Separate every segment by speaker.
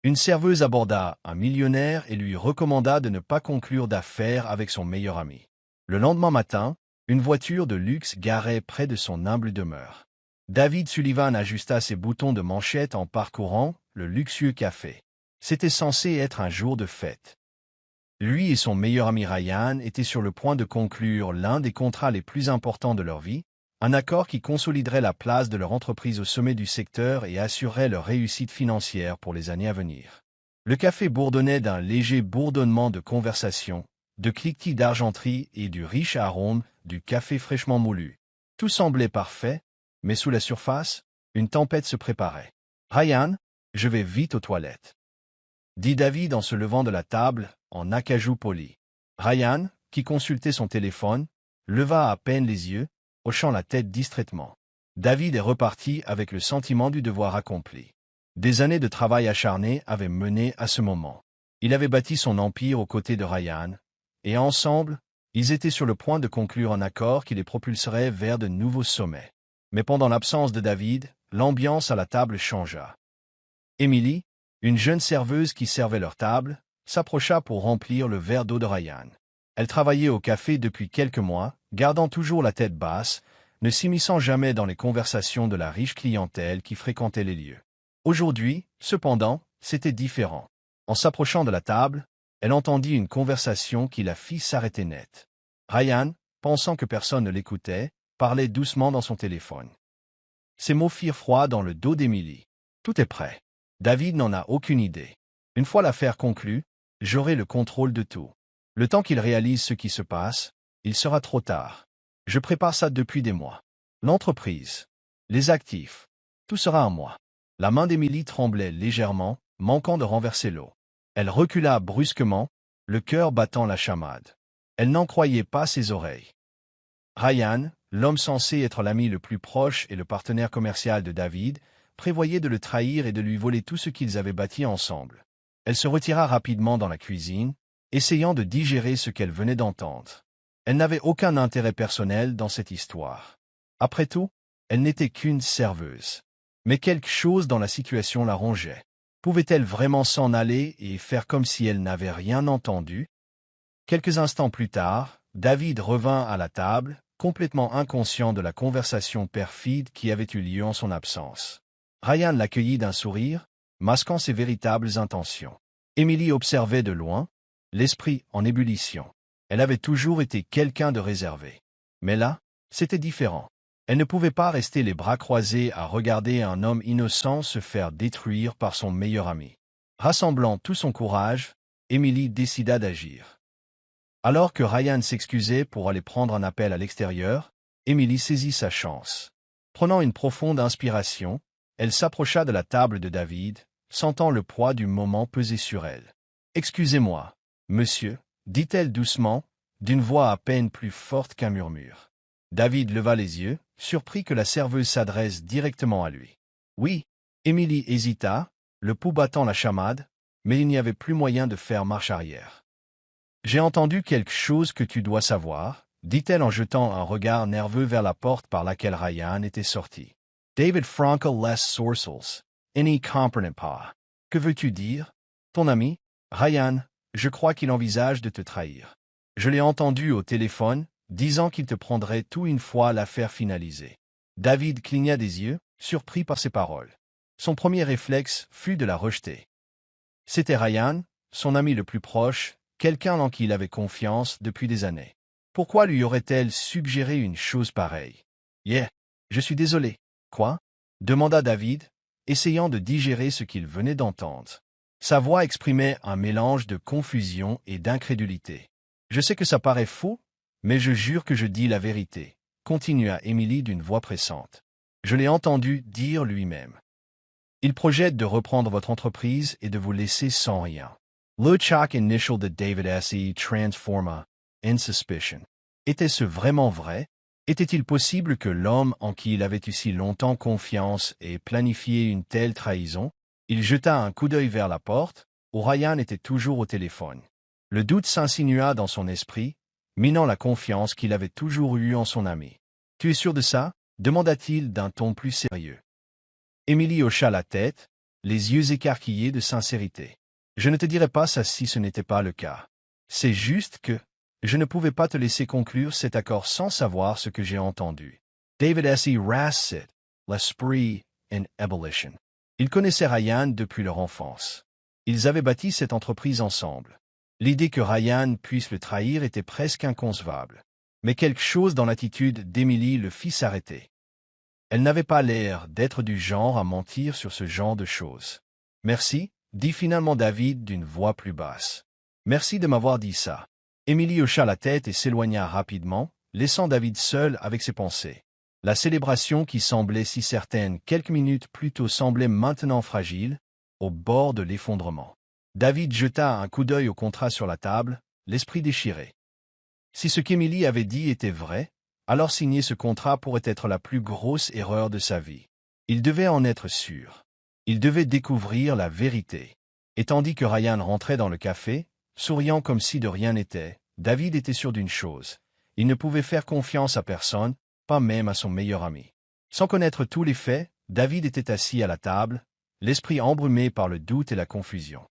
Speaker 1: Une serveuse aborda un millionnaire et lui recommanda de ne pas conclure d'affaires avec son meilleur ami. Le lendemain matin, une voiture de luxe garait près de son humble demeure. David Sullivan ajusta ses boutons de manchette en parcourant le luxueux café. C'était censé être un jour de fête. Lui et son meilleur ami Ryan étaient sur le point de conclure l'un des contrats les plus importants de leur vie, un accord qui consoliderait la place de leur entreprise au sommet du secteur et assurerait leur réussite financière pour les années à venir. Le café bourdonnait d'un léger bourdonnement de conversation, de cliquetis d'argenterie et du riche arôme du café fraîchement moulu. Tout semblait parfait, mais sous la surface, une tempête se préparait. « Ryan, je vais vite aux toilettes. » dit David en se levant de la table, en acajou poli. Ryan, qui consultait son téléphone, leva à peine les yeux, hochant la tête distraitement. David est reparti avec le sentiment du devoir accompli. Des années de travail acharné avaient mené à ce moment. Il avait bâti son empire aux côtés de Ryan, et ensemble, ils étaient sur le point de conclure un accord qui les propulserait vers de nouveaux sommets. Mais pendant l'absence de David, l'ambiance à la table changea. Emily, une jeune serveuse qui servait leur table, s'approcha pour remplir le verre d'eau de Ryan. Elle travaillait au café depuis quelques mois, gardant toujours la tête basse, ne s'immisçant jamais dans les conversations de la riche clientèle qui fréquentait les lieux. Aujourd'hui, cependant, c'était différent. En s'approchant de la table, elle entendit une conversation qui la fit s'arrêter net. Ryan, pensant que personne ne l'écoutait, parlait doucement dans son téléphone. Ces mots firent froid dans le dos d'Emily. « Tout est prêt. David n'en a aucune idée. Une fois l'affaire conclue, j'aurai le contrôle de tout. Le temps qu'il réalise ce qui se passe, il sera trop tard. Je prépare ça depuis des mois. L'entreprise, les actifs, tout sera à moi. » La main d'Emily tremblait légèrement, manquant de renverser l'eau. Elle recula brusquement, le cœur battant la chamade. Elle n'en croyait pas ses oreilles. Ryan, l'homme censé être l'ami le plus proche et le partenaire commercial de David, prévoyait de le trahir et de lui voler tout ce qu'ils avaient bâti ensemble. Elle se retira rapidement dans la cuisine, essayant de digérer ce qu'elle venait d'entendre. Elle n'avait aucun intérêt personnel dans cette histoire. Après tout, elle n'était qu'une serveuse. Mais quelque chose dans la situation la rongeait. Pouvait-elle vraiment s'en aller et faire comme si elle n'avait rien entendu? Quelques instants plus tard, David revint à la table, complètement inconscient de la conversation perfide qui avait eu lieu en son absence. Ryan l'accueillit d'un sourire, masquant ses véritables intentions. Emily observait de loin, l'esprit en ébullition. Elle avait toujours été quelqu'un de réservé. Mais là, c'était différent. Elle ne pouvait pas rester les bras croisés à regarder un homme innocent se faire détruire par son meilleur ami. Rassemblant tout son courage, Emily décida d'agir. Alors que Ryan s'excusait pour aller prendre un appel à l'extérieur, Emily saisit sa chance. Prenant une profonde inspiration, elle s'approcha de la table de David, sentant le poids du moment peser sur elle. « Excusez-moi, monsieur, » dit-elle doucement, d'une voix à peine plus forte qu'un murmure. David leva les yeux, surpris que la serveuse s'adresse directement à lui. « Oui. » Emily hésita, le pouls battant la chamade, mais il n'y avait plus moyen de faire marche arrière. « J'ai entendu quelque chose que tu dois savoir, » dit-elle en jetant un regard nerveux vers la porte par laquelle Ryan était sorti. David Frankel les sourcils. N'y comprenait pas. « Que veux-tu dire? Ton ami, Ryan, je crois qu'il envisage de te trahir. Je l'ai entendu au téléphone, disant qu'il te prendrait tout une fois l'affaire finalisée. » David cligna des yeux, surpris par ces paroles. Son premier réflexe fut de la rejeter. C'était Ryan, son ami le plus proche, quelqu'un en qui il avait confiance depuis des années. Pourquoi lui aurait-elle suggéré une chose pareille? « Yeah, je suis désolé. »« Quoi? » demanda David, essayant de digérer ce qu'il venait d'entendre. Sa voix exprimait un mélange de confusion et d'incrédulité. « Je sais que ça paraît faux, mais je jure que je dis la vérité, » continua Emily d'une voix pressante. « Je l'ai entendu dire lui-même. Il projette de reprendre votre entreprise et de vous laisser sans rien. » Le choc initial de David S.E. transforma en suspicion. Était-ce vraiment vrai? Était-il possible que l'homme en qui il avait eu si longtemps confiance ait planifié une telle trahison? Il jeta un coup d'œil vers la porte, où Ryan était toujours au téléphone. Le doute s'insinua dans son esprit, minant la confiance qu'il avait toujours eue en son ami. « Tu es sûr de ça? » demanda-t-il d'un ton plus sérieux. Emily hocha la tête, les yeux écarquillés de sincérité. Je ne te dirais pas ça si ce n'était pas le cas. C'est juste que je ne pouvais pas te laisser conclure cet accord sans savoir ce que j'ai entendu. David S. E. Rassit, L'Esprit in Ebullition. Ils connaissaient Ryan depuis leur enfance. Ils avaient bâti cette entreprise ensemble. L'idée que Ryan puisse le trahir était presque inconcevable. Mais quelque chose dans l'attitude d'Emily le fit s'arrêter. Elle n'avait pas l'air d'être du genre à mentir sur ce genre de choses. « Merci », dit finalement David d'une voix plus basse. « Merci de m'avoir dit ça. » Emily hocha la tête et s'éloigna rapidement, laissant David seul avec ses pensées. La célébration qui semblait si certaine quelques minutes plus tôt semblait maintenant fragile, au bord de l'effondrement. David jeta un coup d'œil au contrat sur la table, l'esprit déchiré. Si ce qu'Emily avait dit était vrai, alors signer ce contrat pourrait être la plus grosse erreur de sa vie. Il devait en être sûr. Il devait découvrir la vérité. Et tandis que Ryan rentrait dans le café, souriant comme si de rien n'était, David était sûr d'une chose. Il ne pouvait faire confiance à personne, pas même à son meilleur ami. Sans connaître tous les faits, David était assis à la table, l'esprit embrumé par le doute et la confusion.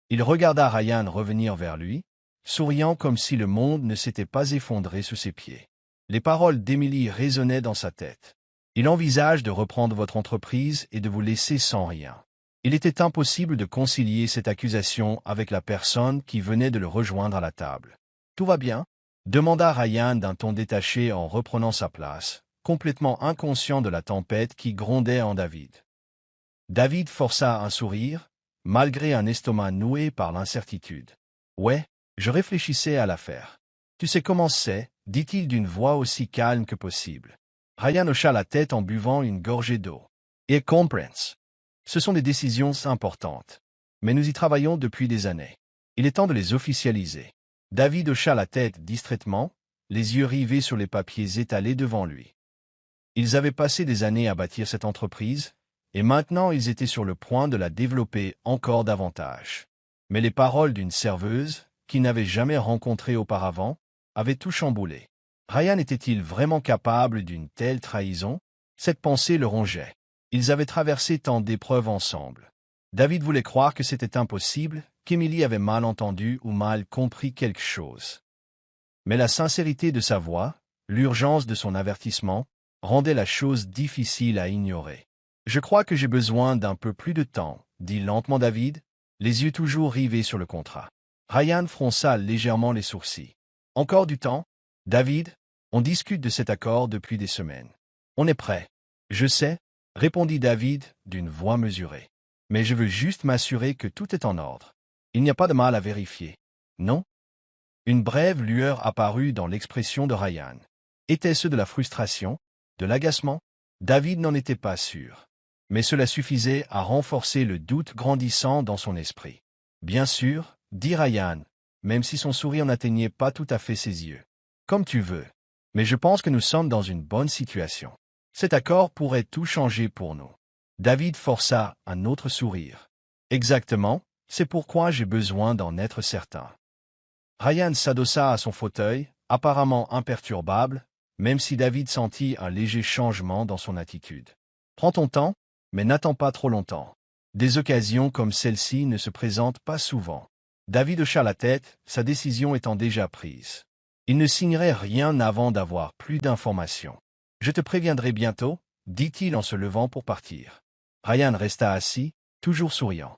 Speaker 1: Il regarda Ryan revenir vers lui, souriant comme si le monde ne s'était pas effondré sous ses pieds. Les paroles d'Emily résonnaient dans sa tête. Il envisage de reprendre votre entreprise et de vous laisser sans rien. Il était impossible de concilier cette accusation avec la personne qui venait de le rejoindre à la table. « Tout va bien ?» demanda Ryan d'un ton détaché en reprenant sa place, complètement inconscient de la tempête qui grondait en David. David força un sourire, malgré un estomac noué par l'incertitude. « Ouais, je réfléchissais à l'affaire. Tu sais comment c'est, dit-il d'une voix aussi calme que possible. Ryan hocha la tête en buvant une gorgée d'eau. Et comprends. Ce sont des décisions importantes. Mais nous y travaillons depuis des années. Il est temps de les officialiser. David hocha la tête distraitement, les yeux rivés sur les papiers étalés devant lui. Ils avaient passé des années à bâtir cette entreprise, et maintenant ils étaient sur le point de la développer encore davantage. Mais les paroles d'une serveuse, qui n'avait jamais rencontré auparavant, avaient tout chamboulé. Ryan était-il vraiment capable d'une telle trahison? Cette pensée le rongeait. Ils avaient traversé tant d'épreuves ensemble. David voulait croire que c'était impossible, qu'Emily avait mal entendu ou mal compris quelque chose. Mais la sincérité de sa voix, l'urgence de son avertissement, rendaient la chose difficile à ignorer. « Je crois que j'ai besoin d'un peu plus de temps, » dit lentement David, les yeux toujours rivés sur le contrat. Ryan fronça légèrement les sourcils. « Encore du temps, David? On discute de cet accord depuis des semaines. On est prêt. »« Je sais, » répondit David d'une voix mesurée. « Mais je veux juste m'assurer que tout est en ordre. Il n'y a pas de mal à vérifier. Non ?» Une brève lueur apparut dans l'expression de Ryan. Était-ce de la frustration, de l'agacement? David n'en était pas sûr. Mais cela suffisait à renforcer le doute grandissant dans son esprit. « Bien sûr, » dit Ryan, même si son sourire n'atteignait pas tout à fait ses yeux. « Comme tu veux. Mais je pense que nous sommes dans une bonne situation. Cet accord pourrait tout changer pour nous. » David força un autre sourire. « Exactement, c'est pourquoi j'ai besoin d'en être certain. » Ryan s'adossa à son fauteuil, apparemment imperturbable, même si David sentit un léger changement dans son attitude. « Prends ton temps, mais n'attends pas trop longtemps. Des occasions comme celle-ci ne se présentent pas souvent. » David hocha la tête, sa décision étant déjà prise. Il ne signerait rien avant d'avoir plus d'informations. « Je te préviendrai bientôt, » dit-il en se levant pour partir. Ryan resta assis, toujours souriant.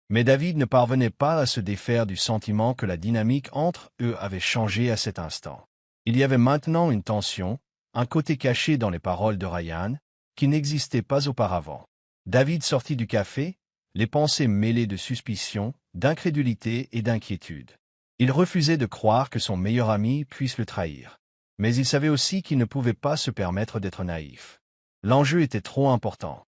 Speaker 1: Mais David ne parvenait pas à se défaire du sentiment que la dynamique entre eux avait changé à cet instant. Il y avait maintenant une tension, un côté caché dans les paroles de Ryan, qui n'existait pas auparavant. David sortit du café, les pensées mêlées de suspicion, d'incrédulité et d'inquiétude. Il refusait de croire que son meilleur ami puisse le trahir. Mais il savait aussi qu'il ne pouvait pas se permettre d'être naïf. L'enjeu était trop important.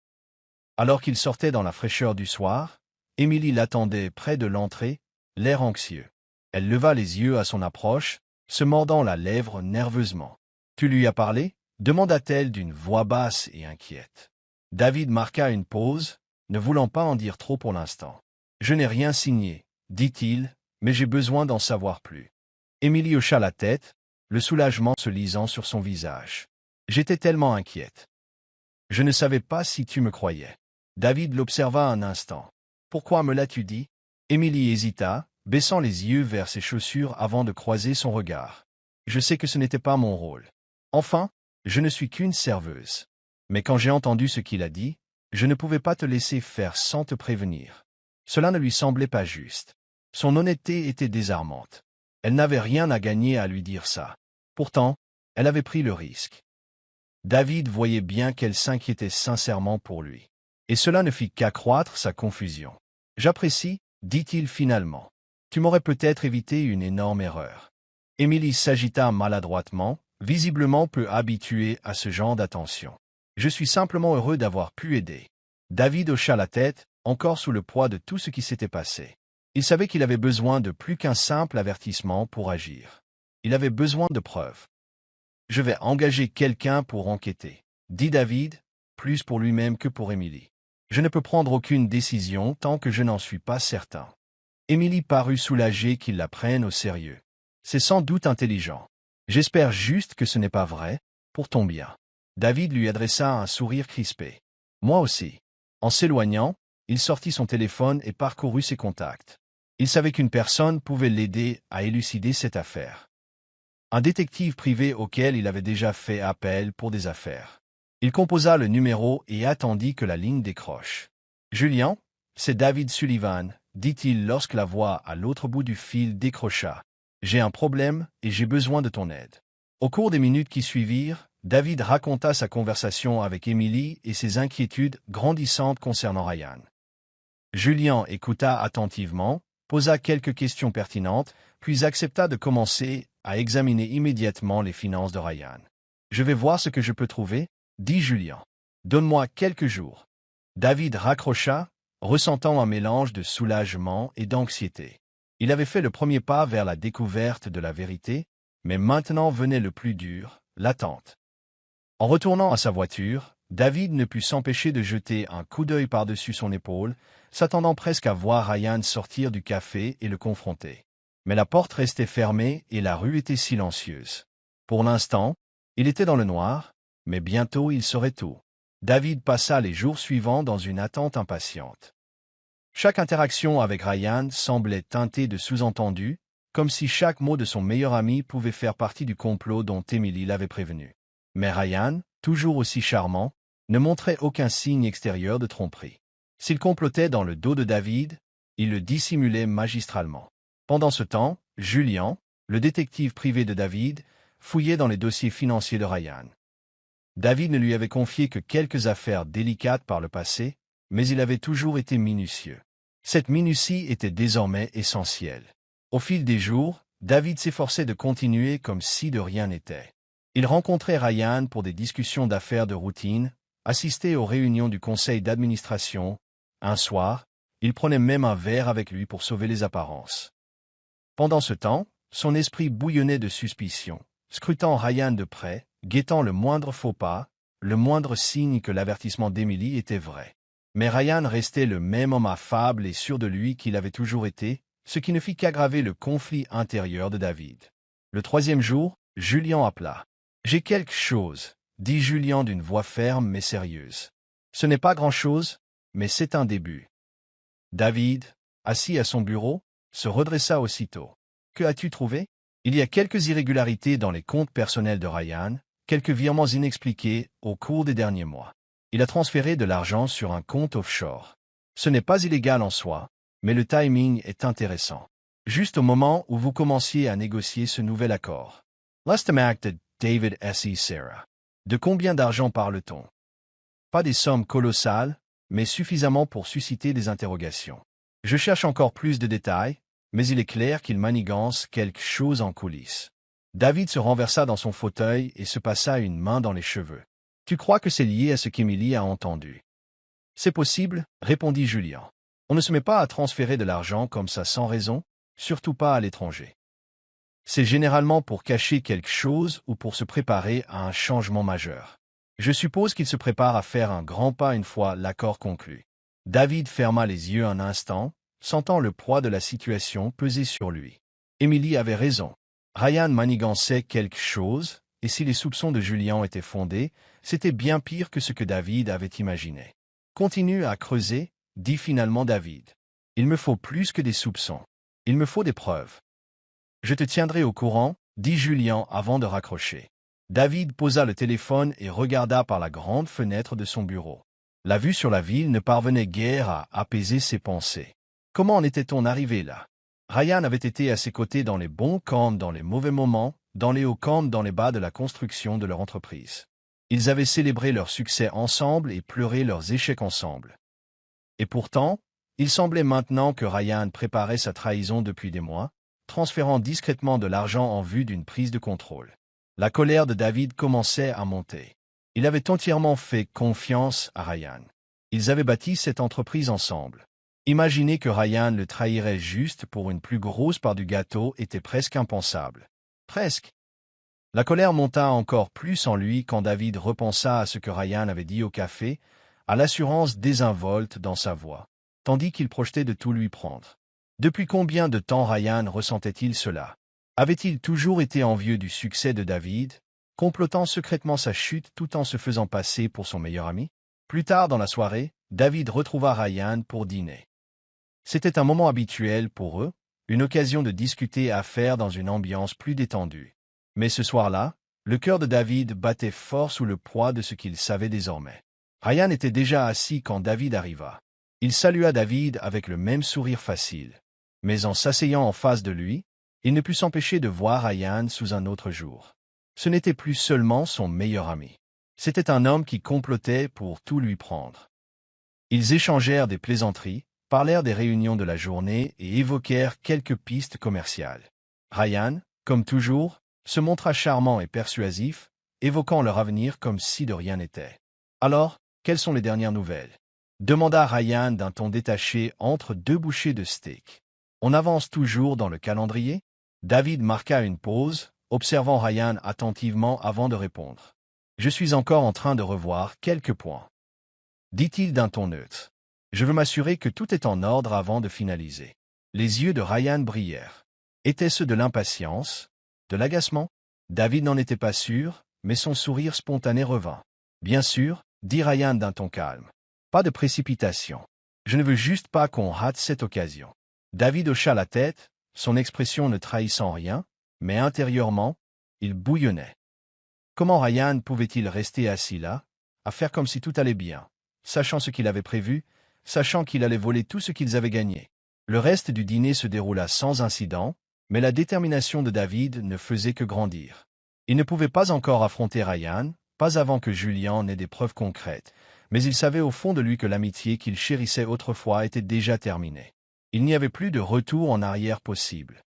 Speaker 1: Alors qu'il sortait dans la fraîcheur du soir, Emily l'attendait près de l'entrée, l'air anxieux. Elle leva les yeux à son approche, se mordant la lèvre nerveusement. « Tu lui as parlé ?» demanda-t-elle d'une voix basse et inquiète. David marqua une pause, ne voulant pas en dire trop pour l'instant. « Je n'ai rien signé, » dit-il, « mais j'ai besoin d'en savoir plus. » Emily hocha la tête, le soulagement se lisant sur son visage. « J'étais tellement inquiète. Je ne savais pas si tu me croyais. » David l'observa un instant. « Pourquoi me l'as-tu dit ?» Émilie hésita, baissant les yeux vers ses chaussures avant de croiser son regard. « Je sais que ce n'était pas mon rôle. Enfin, je ne suis qu'une serveuse. Mais quand j'ai entendu ce qu'il a dit, je ne pouvais pas te laisser faire sans te prévenir. » Cela ne lui semblait pas juste. Son honnêteté était désarmante. Elle n'avait rien à gagner à lui dire ça. Pourtant, elle avait pris le risque. David voyait bien qu'elle s'inquiétait sincèrement pour lui. Et cela ne fit qu'accroître sa confusion. « J'apprécie, dit-il finalement. Tu m'aurais peut-être évité une énorme erreur. » Émilie s'agita maladroitement, visiblement peu habituée à ce genre d'attention. « Je suis simplement heureux d'avoir pu aider. » David hocha la tête, encore sous le poids de tout ce qui s'était passé. Il savait qu'il avait besoin de plus qu'un simple avertissement pour agir. Il avait besoin de preuves. « Je vais engager quelqu'un pour enquêter, » dit David, plus pour lui-même que pour Émilie. « Je ne peux prendre aucune décision tant que je n'en suis pas certain. » Émilie parut soulagée qu'il la prenne au sérieux. « C'est sans doute intelligent. J'espère juste que ce n'est pas vrai, pour ton bien. » David lui adressa un sourire crispé. « Moi aussi. » En s'éloignant, il sortit son téléphone et parcourut ses contacts. Il savait qu'une personne pouvait l'aider à élucider cette affaire. Un détective privé auquel il avait déjà fait appel pour des affaires. Il composa le numéro et attendit que la ligne décroche. « Julien, c'est David Sullivan, » dit-il lorsque la voix à l'autre bout du fil décrocha. « J'ai un problème et j'ai besoin de ton aide. » Au cours des minutes qui suivirent, David raconta sa conversation avec Émilie et ses inquiétudes grandissantes concernant Ryan. Julien écouta attentivement, posa quelques questions pertinentes, puis accepta de commencer à examiner immédiatement les finances de Ryan. « Je vais voir ce que je peux trouver, » dit Julien. « Donne-moi quelques jours. » David raccrocha, ressentant un mélange de soulagement et d'anxiété. Il avait fait le premier pas vers la découverte de la vérité, mais maintenant venait le plus dur, l'attente. En retournant à sa voiture, David ne put s'empêcher de jeter un coup d'œil par-dessus son épaule, s'attendant presque à voir Ryan sortir du café et le confronter. Mais la porte restait fermée et la rue était silencieuse. Pour l'instant, il était dans le noir, mais bientôt il saurait tout. David passa les jours suivants dans une attente impatiente. Chaque interaction avec Ryan semblait teintée de sous-entendus, comme si chaque mot de son meilleur ami pouvait faire partie du complot dont Émilie l'avait prévenu. Mais Ryan, toujours aussi charmant, ne montrait aucun signe extérieur de tromperie. S'il complotait dans le dos de David, il le dissimulait magistralement. Pendant ce temps, Julien, le détective privé de David, fouillait dans les dossiers financiers de Ryan. David ne lui avait confié que quelques affaires délicates par le passé, mais il avait toujours été minutieux. Cette minutie était désormais essentielle. Au fil des jours, David s'efforçait de continuer comme si de rien n'était. Il rencontrait Ryan pour des discussions d'affaires de routine, assistait aux réunions du conseil d'administration. Un soir, il prenait même un verre avec lui pour sauver les apparences. Pendant ce temps, son esprit bouillonnait de suspicion, scrutant Ryan de près, guettant le moindre faux pas, le moindre signe que l'avertissement d'Émilie était vrai. Mais Ryan restait le même homme affable et sûr de lui qu'il avait toujours été, ce qui ne fit qu'aggraver le conflit intérieur de David. Le troisième jour, Julien appela. « J'ai quelque chose, » dit Julien d'une voix ferme mais sérieuse. « Ce n'est pas grand-chose, mais c'est un début. » David, assis à son bureau, se redressa aussitôt. « Que as-tu trouvé ? » « Il y a quelques irrégularités dans les comptes personnels de Ryan, quelques virements inexpliqués au cours des derniers mois. Il a transféré de l'argent sur un compte offshore. Ce n'est pas illégal en soi, mais le timing est intéressant. Juste au moment où vous commenciez à négocier ce nouvel accord. » L'estomac de David S. Serra. De combien d'argent parle-t-on? Pas des sommes colossales, mais suffisamment pour susciter des interrogations. Je cherche encore plus de détails, mais il est clair qu'il manigance quelque chose en coulisses. David se renversa dans son fauteuil et se passa une main dans les cheveux. « Tu crois que c'est lié à ce qu'Émilie a entendu? »« C'est possible, » répondit Julien. « On ne se met pas à transférer de l'argent comme ça sans raison, surtout pas à l'étranger. C'est généralement pour cacher quelque chose ou pour se préparer à un changement majeur. Je suppose qu'il se prépare à faire un grand pas une fois l'accord conclu. » David ferma les yeux un instant, sentant le poids de la situation peser sur lui. Émilie avait raison. Ryan manigançait quelque chose, et si les soupçons de Julien étaient fondés, c'était bien pire que ce que David avait imaginé. Continue à creuser, dit finalement David. Il me faut plus que des soupçons. Il me faut des preuves. Je te tiendrai au courant, dit Julien avant de raccrocher. David posa le téléphone et regarda par la grande fenêtre de son bureau. La vue sur la ville ne parvenait guère à apaiser ses pensées. Comment en était-on arrivé là? Ryan avait été à ses côtés dans les bons comme dans les mauvais moments, dans les hauts comme dans les bas de la construction de leur entreprise. Ils avaient célébré leur succès ensemble et pleuré leurs échecs ensemble. Et pourtant, il semblait maintenant que Ryan préparait sa trahison depuis des mois, transférant discrètement de l'argent en vue d'une prise de contrôle. La colère de David commençait à monter. Il avait entièrement fait confiance à Ryan. Ils avaient bâti cette entreprise ensemble. Imaginer que Ryan le trahirait juste pour une plus grosse part du gâteau était presque impensable. Presque. La colère monta encore plus en lui quand David repensa à ce que Ryan avait dit au café, à l'assurance désinvolte dans sa voix, tandis qu'il projetait de tout lui prendre. Depuis combien de temps Ryan ressentait-il cela? Avait-il toujours été envieux du succès de David, complotant secrètement sa chute tout en se faisant passer pour son meilleur ami? Plus tard dans la soirée, David retrouva Ryan pour dîner. C'était un moment habituel pour eux, une occasion de discuter affaires dans une ambiance plus détendue. Mais ce soir-là, le cœur de David battait fort sous le poids de ce qu'il savait désormais. Ryan était déjà assis quand David arriva. Il salua David avec le même sourire facile. Mais en s'asseyant en face de lui, il ne put s'empêcher de voir Ryan sous un autre jour. Ce n'était plus seulement son meilleur ami. C'était un homme qui complotait pour tout lui prendre. Ils échangèrent des plaisanteries, parlèrent des réunions de la journée et évoquèrent quelques pistes commerciales. Ryan, comme toujours, se montra charmant et persuasif, évoquant leur avenir comme si de rien n'était. « Alors, quelles sont les dernières nouvelles ?» demanda Ryan d'un ton détaché entre deux bouchées de steak. « On avance toujours dans le calendrier ?» David marqua une pause, observant Ryan attentivement avant de répondre. « Je suis encore en train de revoir quelques points. » dit-il d'un ton neutre. « Je veux m'assurer que tout est en ordre avant de finaliser. » Les yeux de Ryan brillèrent. Étaient-ce de l'impatience? De l'agacement? David n'en était pas sûr, mais son sourire spontané revint. « Bien sûr, » dit Ryan d'un ton calme. « Pas de précipitation. Je ne veux juste pas qu'on rate cette occasion. » David hocha la tête, son expression ne trahissant rien, mais intérieurement, il bouillonnait. Comment Ryan pouvait-il rester assis là, à faire comme si tout allait bien, sachant ce qu'il avait prévu, sachant qu'il allait voler tout ce qu'ils avaient gagné? Le reste du dîner se déroula sans incident, mais la détermination de David ne faisait que grandir. Il ne pouvait pas encore affronter Ryan, pas avant que Julien n'ait des preuves concrètes, mais il savait au fond de lui que l'amitié qu'il chérissait autrefois était déjà terminée. Il n'y avait plus de retour en arrière possible.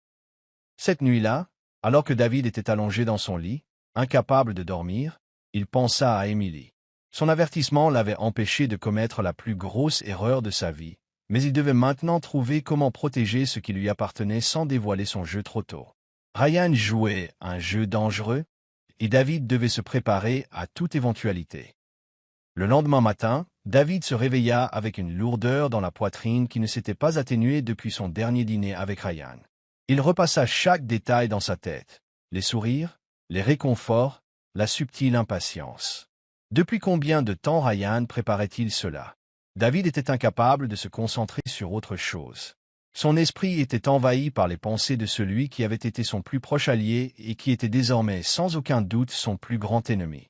Speaker 1: Cette nuit-là, alors que David était allongé dans son lit, incapable de dormir, il pensa à Émilie. Son avertissement l'avait empêché de commettre la plus grosse erreur de sa vie, mais il devait maintenant trouver comment protéger ce qui lui appartenait sans dévoiler son jeu trop tôt. Ryan jouait un jeu dangereux, et David devait se préparer à toute éventualité. Le lendemain matin, David se réveilla avec une lourdeur dans la poitrine qui ne s'était pas atténuée depuis son dernier dîner avec Ryan. Il repassa chaque détail dans sa tête, les sourires, les réconforts, la subtile impatience. Depuis combien de temps Ryan préparait-il cela? David était incapable de se concentrer sur autre chose. Son esprit était envahi par les pensées de celui qui avait été son plus proche allié et qui était désormais sans aucun doute son plus grand ennemi.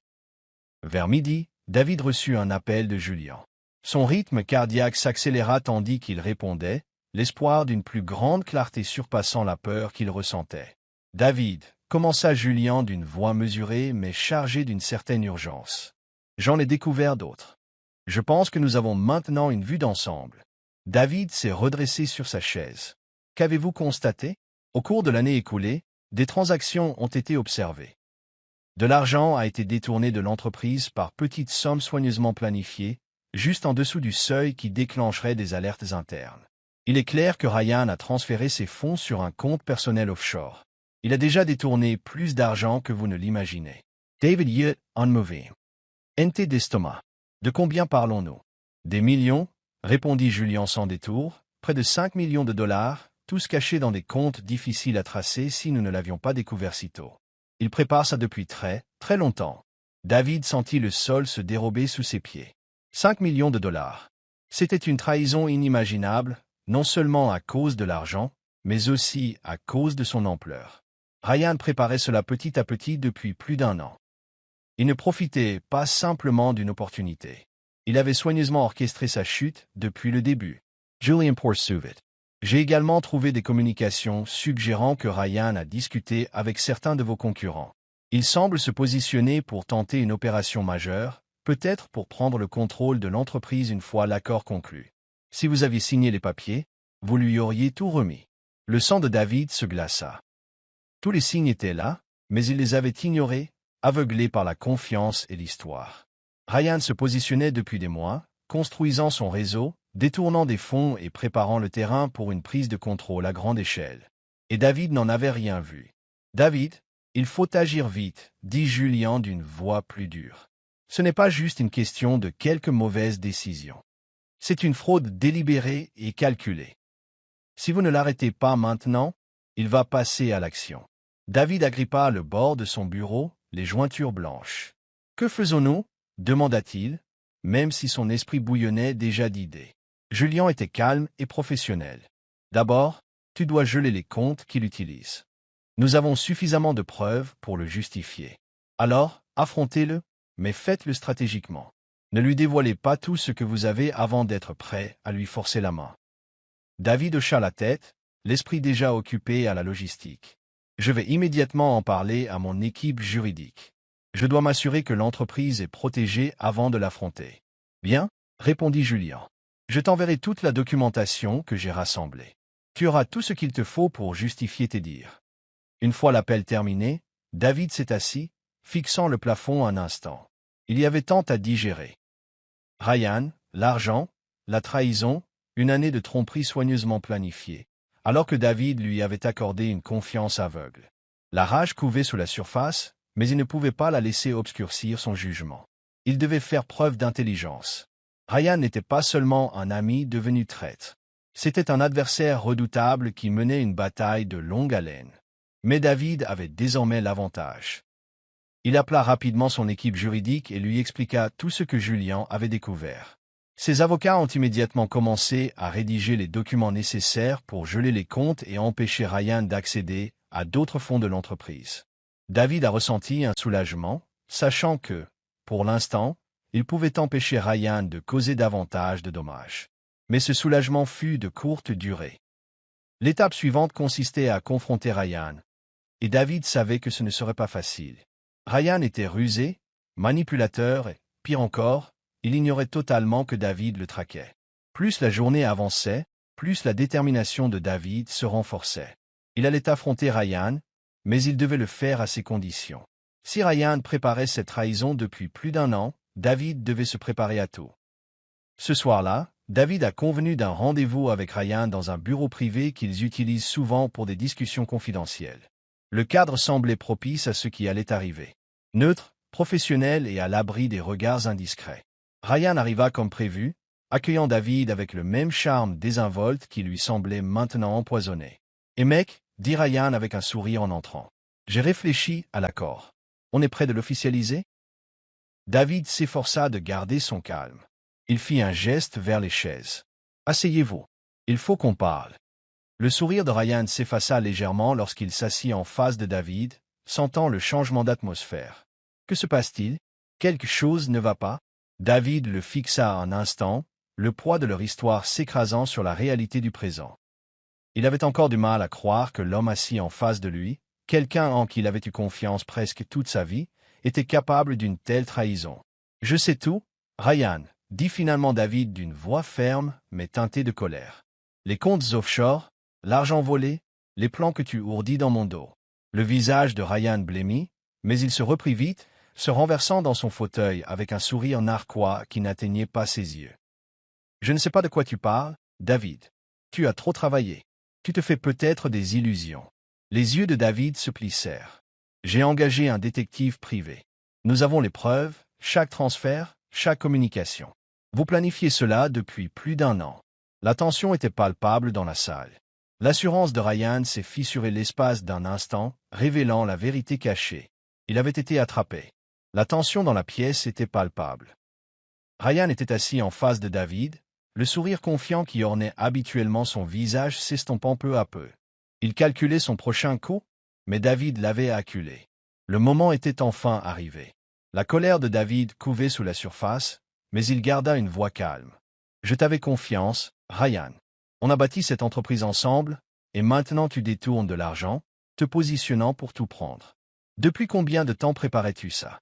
Speaker 1: Vers midi, David reçut un appel de Julien. Son rythme cardiaque s'accéléra tandis qu'il répondait, l'espoir d'une plus grande clarté surpassant la peur qu'il ressentait. « David » commença Julien d'une voix mesurée mais chargée d'une certaine urgence. « J'en ai découvert d'autres. Je pense que nous avons maintenant une vue d'ensemble. » David s'est redressé sur sa chaise. « Qu'avez-vous constaté? Au cours de l'année écoulée, des transactions ont été observées. De l'argent a été détourné de l'entreprise par petites sommes soigneusement planifiées, juste en dessous du seuil qui déclencherait des alertes internes. Il est clair que Ryan a transféré ses fonds sur un compte personnel offshore. Il a déjà détourné plus d'argent que vous ne l'imaginez. » David Yet, unmoving. NT d'estomac. De combien parlons-nous? Des millions, répondit Julien sans détour, près de 5 millions de dollars, tous cachés dans des comptes difficiles à tracer si nous ne l'avions pas découvert si tôt. Il prépare ça depuis très, très longtemps. David sentit le sol se dérober sous ses pieds. 5 millions de dollars. C'était une trahison inimaginable, non seulement à cause de l'argent, mais aussi à cause de son ampleur. Ryan préparait cela petit à petit depuis plus d'un an. Il ne profitait pas simplement d'une opportunité. Il avait soigneusement orchestré sa chute depuis le début. Julian Poursuivit. J'ai également trouvé des communications suggérant que Ryan a discuté avec certains de vos concurrents. Il semble se positionner pour tenter une opération majeure, peut-être pour prendre le contrôle de l'entreprise une fois l'accord conclu. Si vous aviez signé les papiers, vous lui auriez tout remis. Le sang de David se glaça. Tous les signes étaient là, mais il les avait ignorés, aveuglé par la confiance et l'histoire. Ryan se positionnait depuis des mois, construisant son réseau, détournant des fonds et préparant le terrain pour une prise de contrôle à grande échelle. Et David n'en avait rien vu. « David, il faut agir vite, » dit Julian d'une voix plus dure. Ce n'est pas juste une question de quelques mauvaises décisions. C'est une fraude délibérée et calculée. Si vous ne l'arrêtez pas maintenant, il va passer à l'action. David agrippa le bord de son bureau, les jointures blanches. « Que faisons-nous » demanda-t-il, même si son esprit bouillonnait déjà d'idées. Julian était calme et professionnel. « D'abord, tu dois geler les comptes qu'il utilise. Nous avons suffisamment de preuves pour le justifier. Alors, affrontez-le, mais faites-le stratégiquement. Ne lui dévoilez pas tout ce que vous avez avant d'être prêt à lui forcer la main. » David hocha la tête, l'esprit déjà occupé à la logistique. « Je vais immédiatement en parler à mon équipe juridique. Je dois m'assurer que l'entreprise est protégée avant de l'affronter. »« Bien, » répondit Julian. « Je t'enverrai toute la documentation que j'ai rassemblée. Tu auras tout ce qu'il te faut pour justifier tes dires. » Une fois l'appel terminé, David s'est assis, fixant le plafond un instant. Il y avait tant à digérer. Ryan, l'argent, la trahison, une année de tromperie soigneusement planifiée, alors que David lui avait accordé une confiance aveugle. La rage couvait sous la surface, mais il ne pouvait pas la laisser obscurcir son jugement. Il devait faire preuve d'intelligence. Ryan n'était pas seulement un ami devenu traître. C'était un adversaire redoutable qui menait une bataille de longue haleine. Mais David avait désormais l'avantage. Il appela rapidement son équipe juridique et lui expliqua tout ce que Julian avait découvert. Ses avocats ont immédiatement commencé à rédiger les documents nécessaires pour geler les comptes et empêcher Ryan d'accéder à d'autres fonds de l'entreprise. David a ressenti un soulagement, sachant que, pour l'instant, il pouvait empêcher Ryan de causer davantage de dommages. Mais ce soulagement fut de courte durée. L'étape suivante consistait à confronter Ryan, et David savait que ce ne serait pas facile. Ryan était rusé, manipulateur et, pire encore, il ignorait totalement que David le traquait. Plus la journée avançait, plus la détermination de David se renforçait. Il allait affronter Ryan, mais il devait le faire à ses conditions. Si Ryan préparait cette trahison depuis plus d'un an, David devait se préparer à tout. Ce soir-là, David a convenu d'un rendez-vous avec Ryan dans un bureau privé qu'ils utilisent souvent pour des discussions confidentielles. Le cadre semblait propice à ce qui allait arriver. Neutre, professionnel et à l'abri des regards indiscrets. Ryan arriva comme prévu, accueillant David avec le même charme désinvolte qui lui semblait maintenant empoisonné. « Et mec, » dit Ryan avec un sourire en entrant. « J'ai réfléchi à l'accord. On est prêt de l'officialiser » David s'efforça de garder son calme. Il fit un geste vers les chaises. « Asseyez-vous. Il faut qu'on parle. » Le sourire de Ryan s'effaça légèrement lorsqu'il s'assit en face de David, sentant le changement d'atmosphère. « Que se passe-t-il? Quelque chose ne va pas ?» David le fixa un instant, le poids de leur histoire s'écrasant sur la réalité du présent. Il avait encore du mal à croire que l'homme assis en face de lui, quelqu'un en qui il avait eu confiance presque toute sa vie, était capable d'une telle trahison. « Je sais tout, Ryan », dit finalement David d'une voix ferme mais teintée de colère. « Les comptes offshore, l'argent volé, les plans que tu ourdis dans mon dos. » Le visage de Ryan blêmit, mais il se reprit vite, se renversant dans son fauteuil avec un sourire narquois qui n'atteignait pas ses yeux. « Je ne sais pas de quoi tu parles, David. Tu as trop travaillé. Tu te fais peut-être des illusions. » Les yeux de David se plissèrent. « J'ai engagé un détective privé. Nous avons les preuves, chaque transfert, chaque communication. Vous planifiez cela depuis plus d'un an. » La tension était palpable dans la salle. L'assurance de Ryan s'est fissurée l'espace d'un instant, révélant la vérité cachée. Il avait été attrapé. La tension dans la pièce était palpable. Ryan était assis en face de David, Le sourire confiant qui ornait habituellement son visage s'estompant peu à peu. Il calculait son prochain coup, mais David l'avait acculé. Le moment était enfin arrivé. La colère de David couvait sous la surface, mais il garda une voix calme. « Je t'avais confiance, Ryan. On a bâti cette entreprise ensemble, et maintenant tu détournes de l'argent, te positionnant pour tout prendre. Depuis combien de temps préparais-tu ça ?»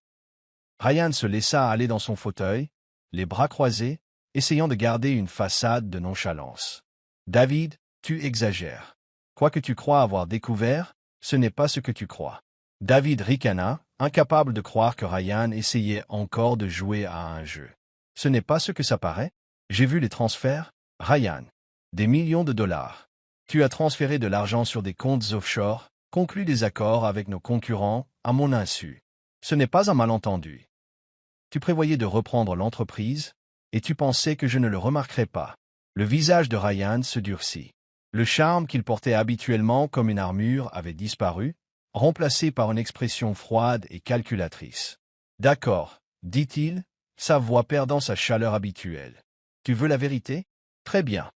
Speaker 1: Ryan se laissa aller dans son fauteuil, les bras croisés, essayant de garder une façade de nonchalance. « David, tu exagères. Quoi que tu crois avoir découvert, ce n'est pas ce que tu crois. » David ricana, incapable de croire que Ryan essayait encore de jouer à un jeu. « Ce n'est pas ce que ça paraît. J'ai vu les transferts, Ryan. Des millions de dollars. Tu as transféré de l'argent sur des comptes offshore, conclu des accords avec nos concurrents, à mon insu. Ce n'est pas un malentendu. Tu prévoyais de reprendre l'entreprise, et tu pensais que je ne le remarquerais pas. » Le visage de Ryan se durcit. Le charme qu'il portait habituellement comme une armure avait disparu, remplacé par une expression froide et calculatrice. « D'accord, dit-il, sa voix perdant sa chaleur habituelle. Tu veux la vérité? Très bien.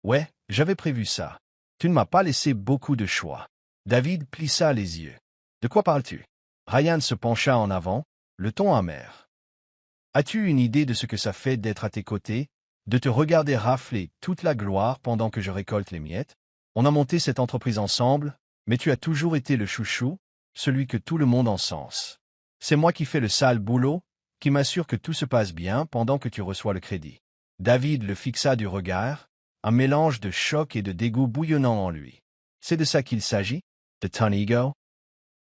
Speaker 1: Ouais, j'avais prévu ça. Tu ne m'as pas laissé beaucoup de choix. » David plissa les yeux. « De quoi parles-tu » Ryan se pencha en avant, le ton amer. « As-tu une idée de ce que ça fait d'être à tes côtés, de te regarder rafler toute la gloire pendant que je récolte les miettes? On a monté cette entreprise ensemble, mais tu as toujours été le chouchou, celui que tout le monde encense. C'est moi qui fais le sale boulot, qui m'assure que tout se passe bien pendant que tu reçois le crédit. » David le fixa du regard, un mélange de choc et de dégoût bouillonnant en lui. « C'est de ça qu'il s'agit? De ton ego?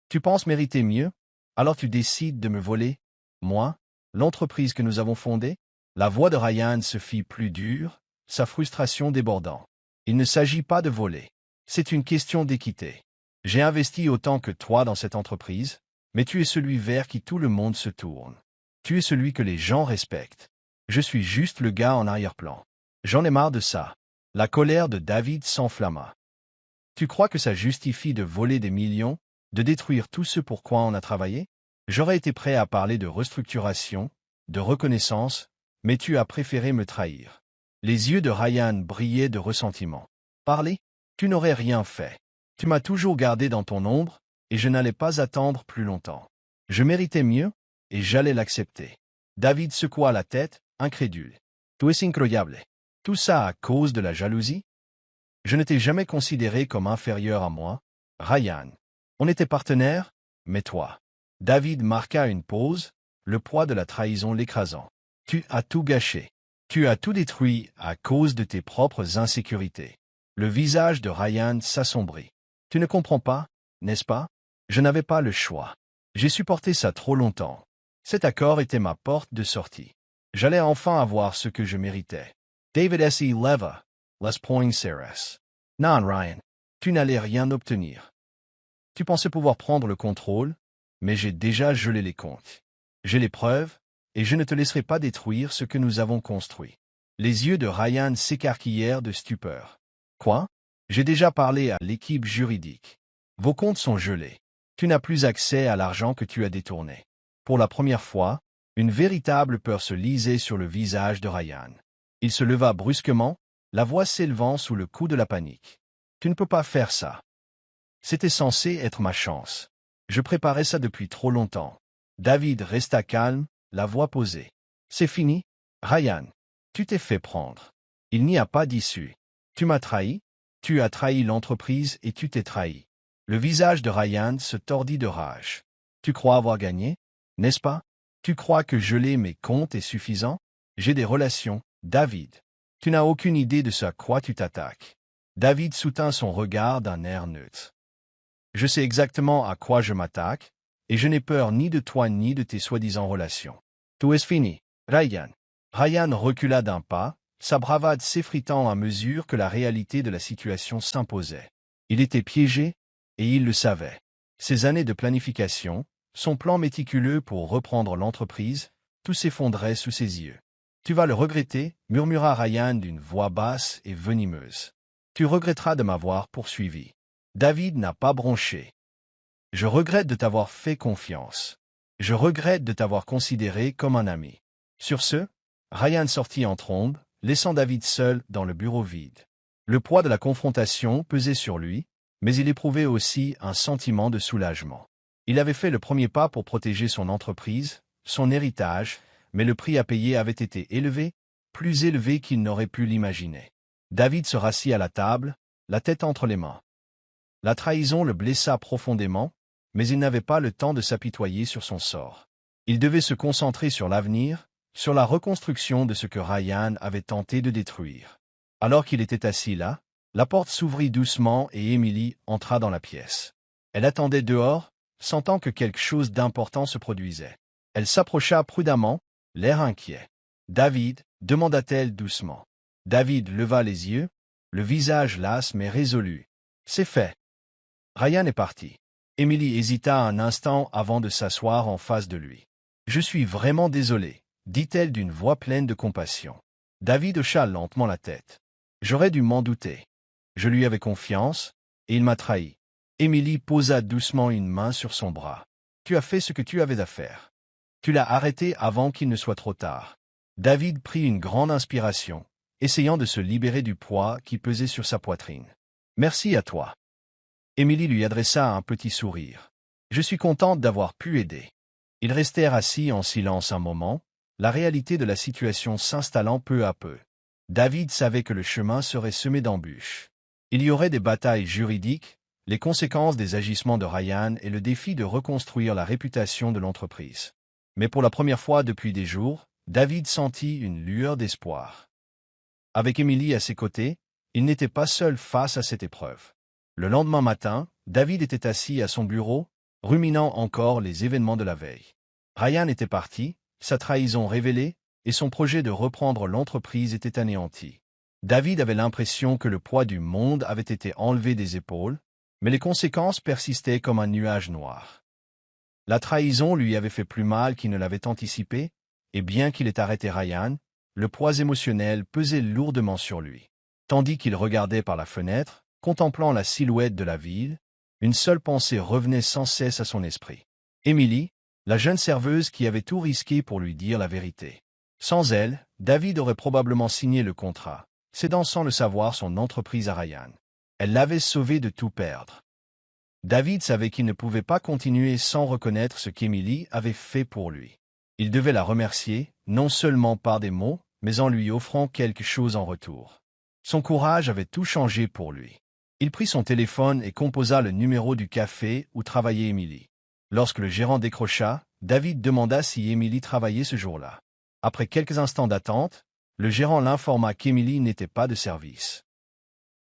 Speaker 1: Tu penses mériter mieux? Alors tu décides de me voler, moi, l'entreprise que nous avons fondée? » La voix de Ryan se fit plus dure, sa frustration débordant. « Il ne s'agit pas de voler. C'est une question d'équité. J'ai investi autant que toi dans cette entreprise, mais tu es celui vers qui tout le monde se tourne. Tu es celui que les gens respectent. Je suis juste le gars en arrière-plan. J'en ai marre de ça. » La colère de David s'enflamma. « Tu crois que ça justifie de voler des millions, de détruire tout ce pour quoi on a travaillé? J'aurais été prêt à parler de restructuration, de reconnaissance, mais tu as préféré me trahir. » Les yeux de Ryan brillaient de ressentiment. « Parler? Tu n'aurais rien fait. Tu m'as toujours gardé dans ton ombre, et je n'allais pas attendre plus longtemps. Je méritais mieux, et j'allais l'accepter. » David secoua la tête, incrédule. « Tu es incroyable. Tout ça à cause de la jalousie? Je ne t'ai jamais considéré comme inférieur à moi, Ryan. On était partenaires, mais toi. » David marqua une pause, le poids de la trahison l'écrasant. « Tu as tout gâché. Tu as tout détruit à cause de tes propres insécurités. » Le visage de Ryan s'assombrit. « Tu ne comprends pas, n'est-ce pas? Je n'avais pas le choix. J'ai supporté ça trop longtemps. Cet accord était ma porte de sortie. J'allais enfin avoir ce que je méritais. » David S. E. Leva, Les Poinceres. « Non, Ryan, tu n'allais rien obtenir. Tu pensais pouvoir prendre le contrôle, mais j'ai déjà gelé les comptes. J'ai les preuves, et je ne te laisserai pas détruire ce que nous avons construit. » Les yeux de Ryan s'écarquillèrent de stupeur. « Quoi? J'ai déjà parlé à l'équipe juridique. Vos comptes sont gelés. Tu n'as plus accès à l'argent que tu as détourné. » Pour la première fois, une véritable peur se lisait sur le visage de Ryan. Il se leva brusquement, la voix s'élevant sous le coup de la panique. « Tu ne peux pas faire ça. C'était censé être ma chance. Je préparais ça depuis trop longtemps. » David resta calme, la voix posée. « C'est fini, Ryan. Tu t'es fait prendre. Il n'y a pas d'issue. Tu m'as trahi, tu as trahi l'entreprise et tu t'es trahi. » Le visage de Ryan se tordit de rage. « Tu crois avoir gagné, n'est-ce pas? Tu crois que geler mes comptes est suffisant? J'ai des relations, David. Tu n'as aucune idée de ce à quoi tu t'attaques. » David soutint son regard d'un air neutre. « Je sais exactement à quoi je m'attaque, et je n'ai peur ni de toi ni de tes soi-disant relations. Tout est fini, Ryan. » Ryan recula d'un pas, sa bravade s'effritant à mesure que la réalité de la situation s'imposait. Il était piégé, et il le savait. Ses années de planification, son plan méticuleux pour reprendre l'entreprise, tout s'effondrait sous ses yeux. « Tu vas le regretter, » murmura Ryan d'une voix basse et venimeuse. « Tu regretteras de m'avoir poursuivi. » David n'a pas bronché. « Je regrette de t'avoir fait confiance. Je regrette de t'avoir considéré comme un ami. » Sur ce, Ryan sortit en trombe, laissant David seul dans le bureau vide. Le poids de la confrontation pesait sur lui, mais il éprouvait aussi un sentiment de soulagement. Il avait fait le premier pas pour protéger son entreprise, son héritage, mais le prix à payer avait été élevé, plus élevé qu'il n'aurait pu l'imaginer. David se rassit à la table, la tête entre les mains. La trahison le blessa profondément, mais il n'avait pas le temps de s'apitoyer sur son sort. Il devait se concentrer sur l'avenir, sur la reconstruction de ce que Ryan avait tenté de détruire. Alors qu'il était assis là, la porte s'ouvrit doucement et Emily entra dans la pièce. Elle attendait dehors, sentant que quelque chose d'important se produisait. Elle s'approcha prudemment, l'air inquiet. « David » demanda-t-elle doucement. David leva les yeux, le visage las mais résolu. « C'est fait. » Ryan est parti. Emily hésita un instant avant de s'asseoir en face de lui. « Je suis vraiment désolée, » dit-elle d'une voix pleine de compassion. David hocha lentement la tête. « J'aurais dû m'en douter. Je lui avais confiance, et il m'a trahi. » Emily posa doucement une main sur son bras. « Tu as fait ce que tu avais à faire. Tu l'as arrêté avant qu'il ne soit trop tard. » David prit une grande inspiration, essayant de se libérer du poids qui pesait sur sa poitrine. « Merci à toi. » Emily lui adressa un petit sourire. « Je suis contente d'avoir pu aider. » Ils restèrent assis en silence un moment, la réalité de la situation s'installant peu à peu. David savait que le chemin serait semé d'embûches. Il y aurait des batailles juridiques, les conséquences des agissements de Ryan et le défi de reconstruire la réputation de l'entreprise. Mais pour la première fois depuis des jours, David sentit une lueur d'espoir. Avec Emily à ses côtés, il n'était pas seul face à cette épreuve. Le lendemain matin, David était assis à son bureau, ruminant encore les événements de la veille. Ryan était parti, sa trahison révélée, et son projet de reprendre l'entreprise était anéanti. David avait l'impression que le poids du monde avait été enlevé des épaules, mais les conséquences persistaient comme un nuage noir. La trahison lui avait fait plus mal qu'il ne l'avait anticipé, et bien qu'il ait arrêté Ryan, le poids émotionnel pesait lourdement sur lui. Tandis qu'il regardait par la fenêtre, contemplant la silhouette de la ville, une seule pensée revenait sans cesse à son esprit. Emily, la jeune serveuse qui avait tout risqué pour lui dire la vérité. Sans elle, David aurait probablement signé le contrat, cédant sans le savoir son entreprise à Ryan. Elle l'avait sauvé de tout perdre. David savait qu'il ne pouvait pas continuer sans reconnaître ce qu'Emily avait fait pour lui. Il devait la remercier, non seulement par des mots, mais en lui offrant quelque chose en retour. Son courage avait tout changé pour lui. Il prit son téléphone et composa le numéro du café où travaillait Emily. Lorsque le gérant décrocha, David demanda si Emily travaillait ce jour-là. Après quelques instants d'attente, le gérant l'informa qu'Emily n'était pas de service.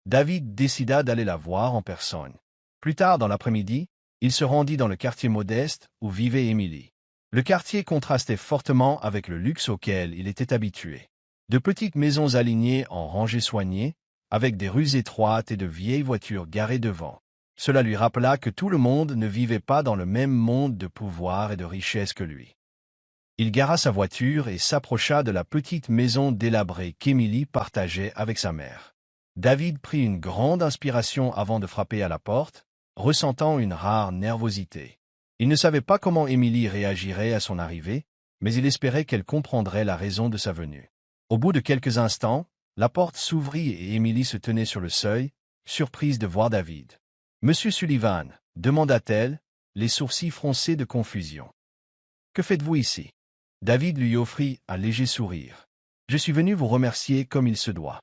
Speaker 1: David décida d'aller la voir en personne. Plus tard dans l'après-midi, il se rendit dans le quartier modeste où vivait Emily. Le quartier contrastait fortement avec le luxe auquel il était habitué. De petites maisons alignées en rangées soignées, avec des rues étroites et de vieilles voitures garées devant. Cela lui rappela que tout le monde ne vivait pas dans le même monde de pouvoir et de richesse que lui. Il gara sa voiture et s'approcha de la petite maison délabrée qu'Emily partageait avec sa mère. David prit une grande inspiration avant de frapper à la porte, ressentant une rare nervosité. Il ne savait pas comment Emily réagirait à son arrivée, mais il espérait qu'elle comprendrait la raison de sa venue. Au bout de quelques instants, la porte s'ouvrit et Emily se tenait sur le seuil, surprise de voir David. « Monsieur Sullivan » demanda-t-elle, les sourcils froncés de confusion. « Que faites-vous ici ?» David lui offrit un léger sourire. « Je suis venu vous remercier comme il se doit. »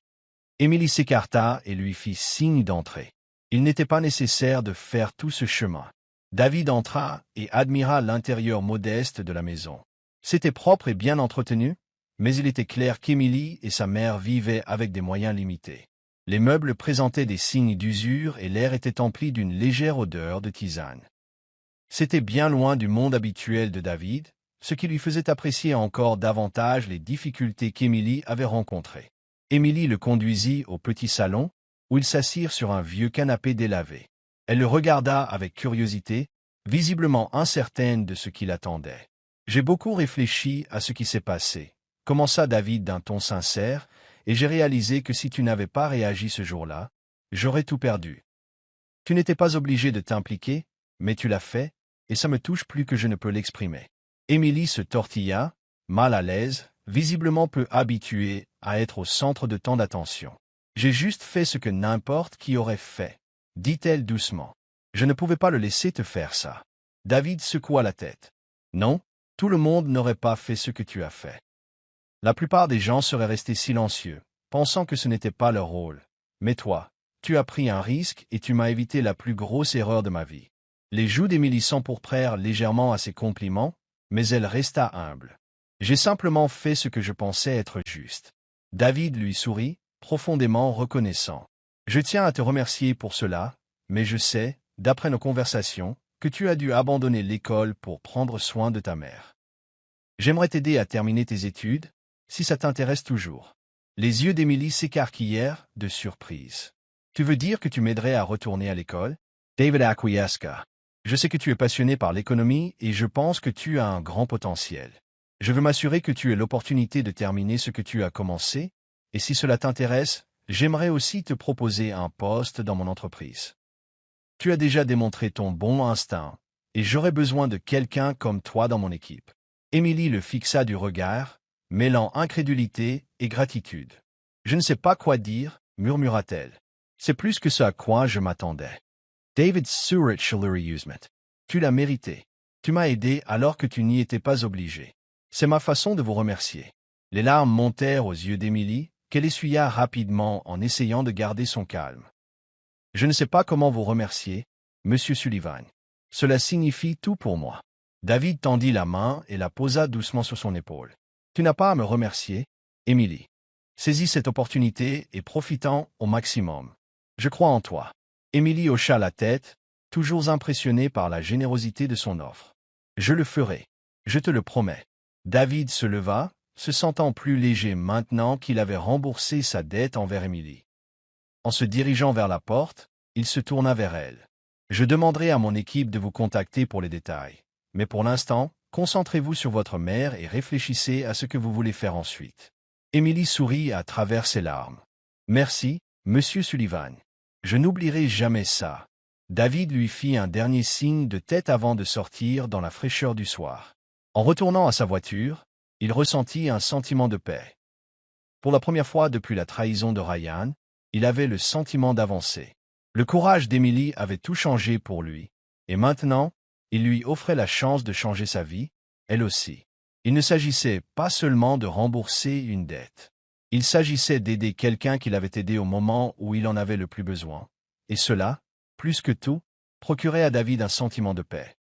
Speaker 1: Emily s'écarta et lui fit signe d'entrer. Il n'était pas nécessaire de faire tout ce chemin. David entra et admira l'intérieur modeste de la maison. C'était propre et bien entretenu, mais il était clair qu'Emily et sa mère vivaient avec des moyens limités. Les meubles présentaient des signes d'usure et l'air était empli d'une légère odeur de tisane. C'était bien loin du monde habituel de David, ce qui lui faisait apprécier encore davantage les difficultés qu'Emily avait rencontrées. Emily le conduisit au petit salon, où ils s'assirent sur un vieux canapé délavé. Elle le regarda avec curiosité, visiblement incertaine de ce qui l'attendait. « J'ai beaucoup réfléchi à ce qui s'est passé, » commença David d'un ton sincère, « et j'ai réalisé que si tu n'avais pas réagi ce jour-là, j'aurais tout perdu. Tu n'étais pas obligé de t'impliquer, mais tu l'as fait, et ça me touche plus que je ne peux l'exprimer. » Emily se tortilla, mal à l'aise, visiblement peu habituée à être au centre de tant d'attention. « J'ai juste fait ce que n'importe qui aurait fait, » dit-elle doucement. « Je ne pouvais pas le laisser te faire ça. » David secoua la tête. « Non, tout le monde n'aurait pas fait ce que tu as fait. » La plupart des gens seraient restés silencieux, pensant que ce n'était pas leur rôle. Mais toi, tu as pris un risque et tu m'as évité la plus grosse erreur de ma vie. Les joues d'Émilie s'empourprèrent légèrement à ses compliments, mais elle resta humble. J'ai simplement fait ce que je pensais être juste. David lui sourit, profondément reconnaissant. Je tiens à te remercier pour cela, mais je sais, d'après nos conversations, que tu as dû abandonner l'école pour prendre soin de ta mère. J'aimerais t'aider à terminer tes études, si ça t'intéresse toujours. Les yeux d'Émilie s'écarquillèrent de surprise. Tu veux dire que tu m'aiderais à retourner à l'école? David acquiesça. Je sais que tu es passionné par l'économie et je pense que tu as un grand potentiel. Je veux m'assurer que tu aies l'opportunité de terminer ce que tu as commencé, et si cela t'intéresse, j'aimerais aussi te proposer un poste dans mon entreprise. Tu as déjà démontré ton bon instinct, et j'aurais besoin de quelqu'un comme toi dans mon équipe. Émilie le fixa du regard, mêlant incrédulité et gratitude. Je ne sais pas quoi dire, murmura-t-elle. C'est plus que ce à quoi je m'attendais. David sourit chaleureusement. Tu l'as mérité. Tu m'as aidé alors que tu n'y étais pas obligé. C'est ma façon de vous remercier. Les larmes montèrent aux yeux d'Émilie, qu'elle essuya rapidement en essayant de garder son calme. Je ne sais pas comment vous remercier, Monsieur Sullivan. Cela signifie tout pour moi. David tendit la main et la posa doucement sur son épaule. Tu n'as pas à me remercier, Émilie. Saisis cette opportunité et profitant au maximum. Je crois en toi. Émilie hocha la tête, toujours impressionnée par la générosité de son offre. Je le ferai. Je te le promets. David se leva, se sentant plus léger maintenant qu'il avait remboursé sa dette envers Émilie. En se dirigeant vers la porte, il se tourna vers elle. Je demanderai à mon équipe de vous contacter pour les détails. Mais pour l'instant, concentrez-vous sur votre mère et réfléchissez à ce que vous voulez faire ensuite. Émilie sourit à travers ses larmes. Merci, Monsieur Sullivan. Je n'oublierai jamais ça. David lui fit un dernier signe de tête avant de sortir dans la fraîcheur du soir. En retournant à sa voiture, il ressentit un sentiment de paix. Pour la première fois depuis la trahison de Ryan, il avait le sentiment d'avancer. Le courage d'Émilie avait tout changé pour lui, et maintenant, il lui offrait la chance de changer sa vie, elle aussi. Il ne s'agissait pas seulement de rembourser une dette. Il s'agissait d'aider quelqu'un qu'il avait aidé au moment où il en avait le plus besoin. Et cela, plus que tout, procurait à David un sentiment de paix.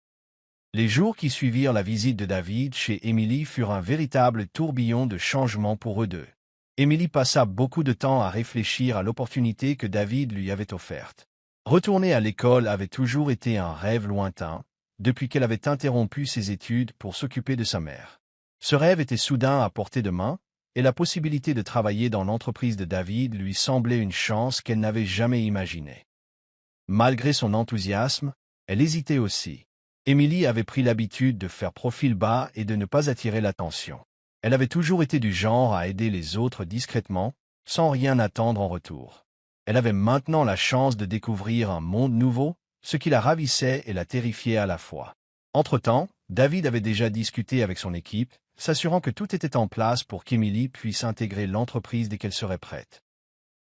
Speaker 1: Les jours qui suivirent la visite de David chez Émilie furent un véritable tourbillon de changements pour eux deux. Émilie passa beaucoup de temps à réfléchir à l'opportunité que David lui avait offerte. Retourner à l'école avait toujours été un rêve lointain, depuis qu'elle avait interrompu ses études pour s'occuper de sa mère. Ce rêve était soudain à portée de main, et la possibilité de travailler dans l'entreprise de David lui semblait une chance qu'elle n'avait jamais imaginée. Malgré son enthousiasme, elle hésitait aussi. Émilie avait pris l'habitude de faire profil bas et de ne pas attirer l'attention. Elle avait toujours été du genre à aider les autres discrètement, sans rien attendre en retour. Elle avait maintenant la chance de découvrir un monde nouveau, ce qui la ravissait et la terrifiait à la fois. Entre-temps, David avait déjà discuté avec son équipe, s'assurant que tout était en place pour qu'Émilie puisse intégrer l'entreprise dès qu'elle serait prête.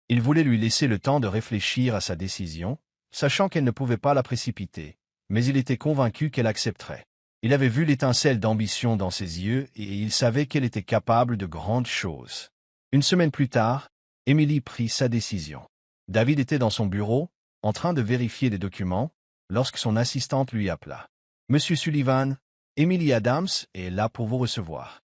Speaker 1: Il voulait lui laisser le temps de réfléchir à sa décision, sachant qu'elle ne pouvait pas la précipiter, mais il était convaincu qu'elle accepterait. Il avait vu l'étincelle d'ambition dans ses yeux et il savait qu'elle était capable de grandes choses. Une semaine plus tard, Émilie prit sa décision. David était dans son bureau, en train de vérifier des documents, lorsque son assistante lui appela. « Monsieur Sullivan, Emily Adams est là pour vous recevoir. »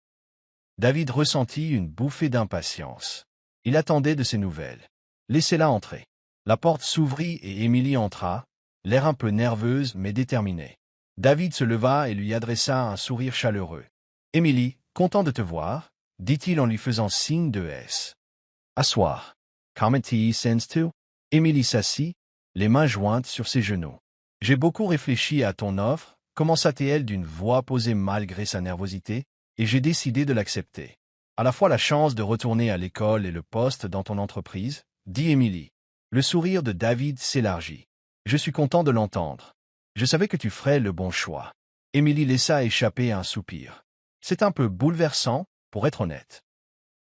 Speaker 1: David ressentit une bouffée d'impatience. Il attendait de ses nouvelles. « Laissez-la entrer. » La porte s'ouvrit et Émilie entra, l'air un peu nerveuse mais déterminée. David se leva et lui adressa un sourire chaleureux. « Émilie, content de te voir, » dit-il en lui faisant signe de S. « Asseoir. Comment t'y sens-tu » Émilie s'assit, les mains jointes sur ses genoux. « J'ai beaucoup réfléchi à ton offre, » commença-t-elle d'une voix posée malgré sa nervosité, et j'ai décidé de l'accepter. À la fois la chance de retourner à l'école et le poste dans ton entreprise, dit Émilie. Le sourire de David s'élargit. Je suis content de l'entendre. Je savais que tu ferais le bon choix. Émilie laissa échapper un soupir. C'est un peu bouleversant, pour être honnête.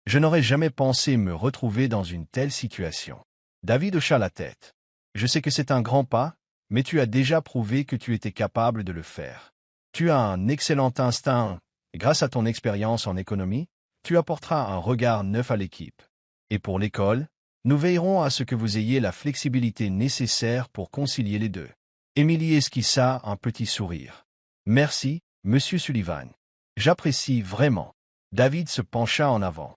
Speaker 1: Je n'aurais jamais pensé me retrouver dans une telle situation. David hocha la tête. Je sais que c'est un grand pas, mais tu as déjà prouvé que tu étais capable de le faire. Tu as un excellent instinct, et grâce à ton expérience en économie, tu apporteras un regard neuf à l'équipe. Et pour l'école, nous veillerons à ce que vous ayez la flexibilité nécessaire pour concilier les deux. Émilie esquissa un petit sourire. Merci, Monsieur Sullivan. J'apprécie vraiment. David se pencha en avant.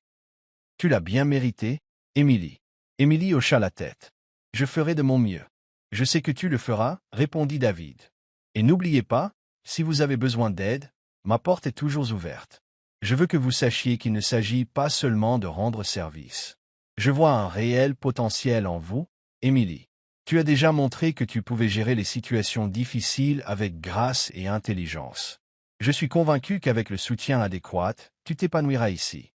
Speaker 1: Tu l'as bien mérité, Émilie. Émilie hocha la tête. Je ferai de mon mieux. Je sais que tu le feras, répondit David. Et n'oubliez pas, si vous avez besoin d'aide, ma porte est toujours ouverte. Je veux que vous sachiez qu'il ne s'agit pas seulement de rendre service. Je vois un réel potentiel en vous, Émilie. Tu as déjà montré que tu pouvais gérer les situations difficiles avec grâce et intelligence. Je suis convaincu qu'avec le soutien adéquat, tu t'épanouiras ici.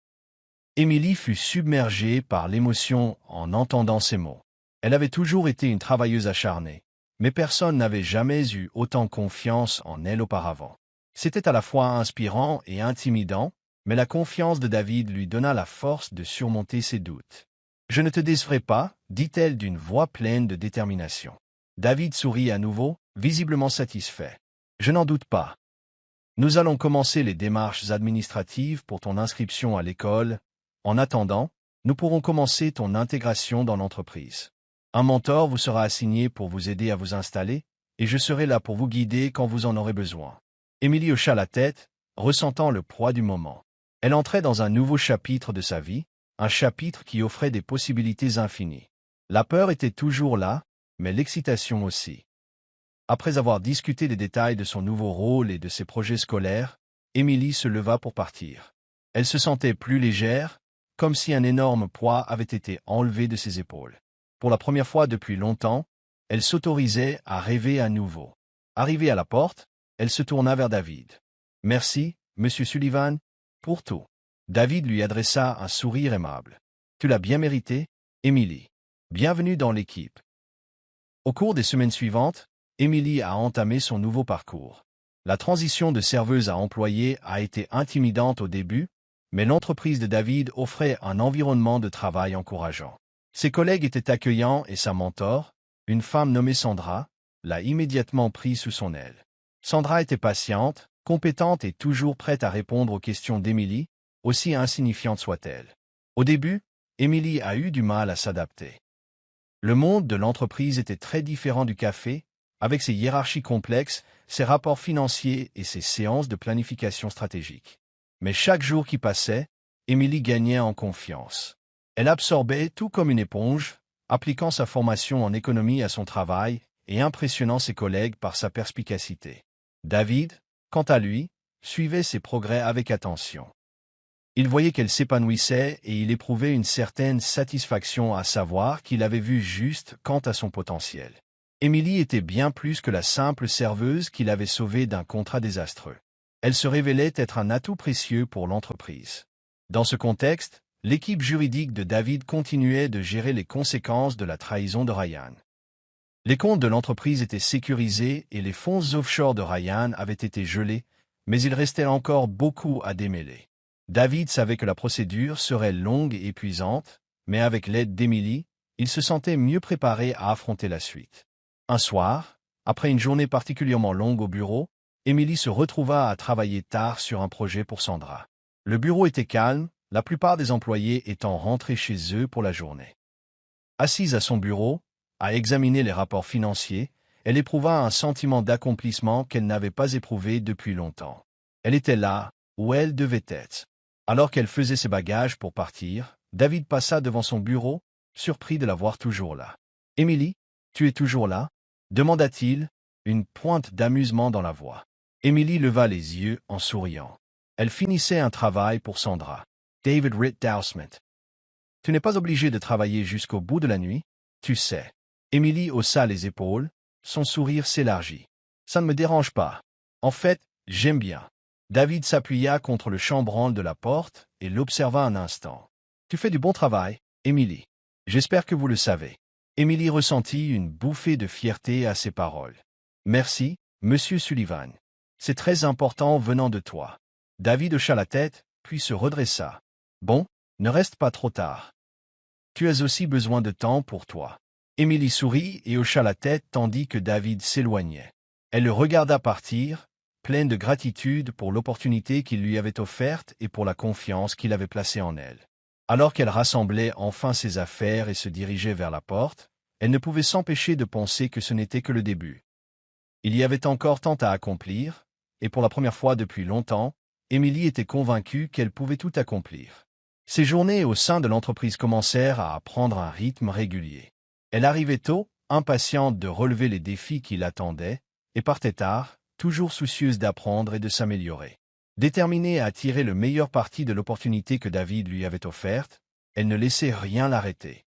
Speaker 1: Émilie fut submergée par l'émotion en entendant ces mots. Elle avait toujours été une travailleuse acharnée, mais personne n'avait jamais eu autant confiance en elle auparavant. C'était à la fois inspirant et intimidant, mais la confiance de David lui donna la force de surmonter ses doutes. « Je ne te décevrai pas, dit-elle d'une voix pleine de détermination. David sourit à nouveau, visiblement satisfait. « Je n'en doute pas. Nous allons commencer les démarches administratives pour ton inscription à l'école. En attendant, nous pourrons commencer ton intégration dans l'entreprise. Un mentor vous sera assigné pour vous aider à vous installer, et je serai là pour vous guider quand vous en aurez besoin. » Émilie hocha la tête, ressentant le poids du moment. Elle entrait dans un nouveau chapitre de sa vie, un chapitre qui offrait des possibilités infinies. La peur était toujours là, mais l'excitation aussi. Après avoir discuté des détails de son nouveau rôle et de ses projets scolaires, Émilie se leva pour partir. Elle se sentait plus légère, comme si un énorme poids avait été enlevé de ses épaules. Pour la première fois depuis longtemps, elle s'autorisait à rêver à nouveau. Arrivée à la porte, elle se tourna vers David. « Merci, Monsieur Sullivan, pour tout. » David lui adressa un sourire aimable. « Tu l'as bien mérité, Émilie. Bienvenue dans l'équipe. » Au cours des semaines suivantes, Émilie a entamé son nouveau parcours. La transition de serveuse à employée a été intimidante au début, mais l'entreprise de David offrait un environnement de travail encourageant. Ses collègues étaient accueillants et sa mentor, une femme nommée Sandra, l'a immédiatement pris sous son aile. Sandra était patiente, compétente et toujours prête à répondre aux questions d'Émilie, aussi insignifiante soit-elle. Au début, Émilie a eu du mal à s'adapter. Le monde de l'entreprise était très différent du café, avec ses hiérarchies complexes, ses rapports financiers et ses séances de planification stratégique. Mais chaque jour qui passait, Émilie gagnait en confiance. Elle absorbait tout comme une éponge, appliquant sa formation en économie à son travail et impressionnant ses collègues par sa perspicacité. David, quant à lui, suivait ses progrès avec attention. Il voyait qu'elle s'épanouissait et il éprouvait une certaine satisfaction à savoir qu'il avait vu juste quant à son potentiel. Émilie était bien plus que la simple serveuse qu'il avait sauvée d'un contrat désastreux. Elle se révélait être un atout précieux pour l'entreprise. Dans ce contexte, l'équipe juridique de David continuait de gérer les conséquences de la trahison de Ryan. Les comptes de l'entreprise étaient sécurisés et les fonds offshore de Ryan avaient été gelés, mais il restait encore beaucoup à démêler. David savait que la procédure serait longue et épuisante, mais avec l'aide d'Émilie, il se sentait mieux préparé à affronter la suite. Un soir, après une journée particulièrement longue au bureau, Émilie se retrouva à travailler tard sur un projet pour Sandra. Le bureau était calme, la plupart des employés étant rentrés chez eux pour la journée. Assise à son bureau, à examiner les rapports financiers, elle éprouva un sentiment d'accomplissement qu'elle n'avait pas éprouvé depuis longtemps. Elle était là, où elle devait être. Alors qu'elle faisait ses bagages pour partir, David passa devant son bureau, surpris de la voir toujours là. « Émilie, tu es toujours là ?» demanda-t-il, une pointe d'amusement dans la voix. Émilie leva les yeux en souriant. Elle finissait un travail pour Sandra. David Ritt-Dousman. « Tu n'es pas obligé de travailler jusqu'au bout de la nuit, tu sais. » Émilie haussa les épaules, son sourire s'élargit. « Ça ne me dérange pas. En fait, j'aime bien. » David s'appuya contre le chambranle de la porte et l'observa un instant. « Tu fais du bon travail, Émilie. J'espère que vous le savez. » Émilie ressentit une bouffée de fierté à ces paroles. « Merci, Monsieur Sullivan. C'est très important venant de toi. » David hocha la tête, puis se redressa. Bon, ne reste pas trop tard. Tu as aussi besoin de temps pour toi. Émilie sourit et hocha la tête tandis que David s'éloignait. Elle le regarda partir, pleine de gratitude pour l'opportunité qu'il lui avait offerte et pour la confiance qu'il avait placée en elle. Alors qu'elle rassemblait enfin ses affaires et se dirigeait vers la porte, elle ne pouvait s'empêcher de penser que ce n'était que le début. Il y avait encore tant à accomplir, et pour la première fois depuis longtemps, Émilie était convaincue qu'elle pouvait tout accomplir. Ses journées au sein de l'entreprise commencèrent à prendre un rythme régulier. Elle arrivait tôt, impatiente de relever les défis qui l'attendaient, et partait tard, toujours soucieuse d'apprendre et de s'améliorer. Déterminée à tirer le meilleur parti de l'opportunité que David lui avait offerte, elle ne laissait rien l'arrêter.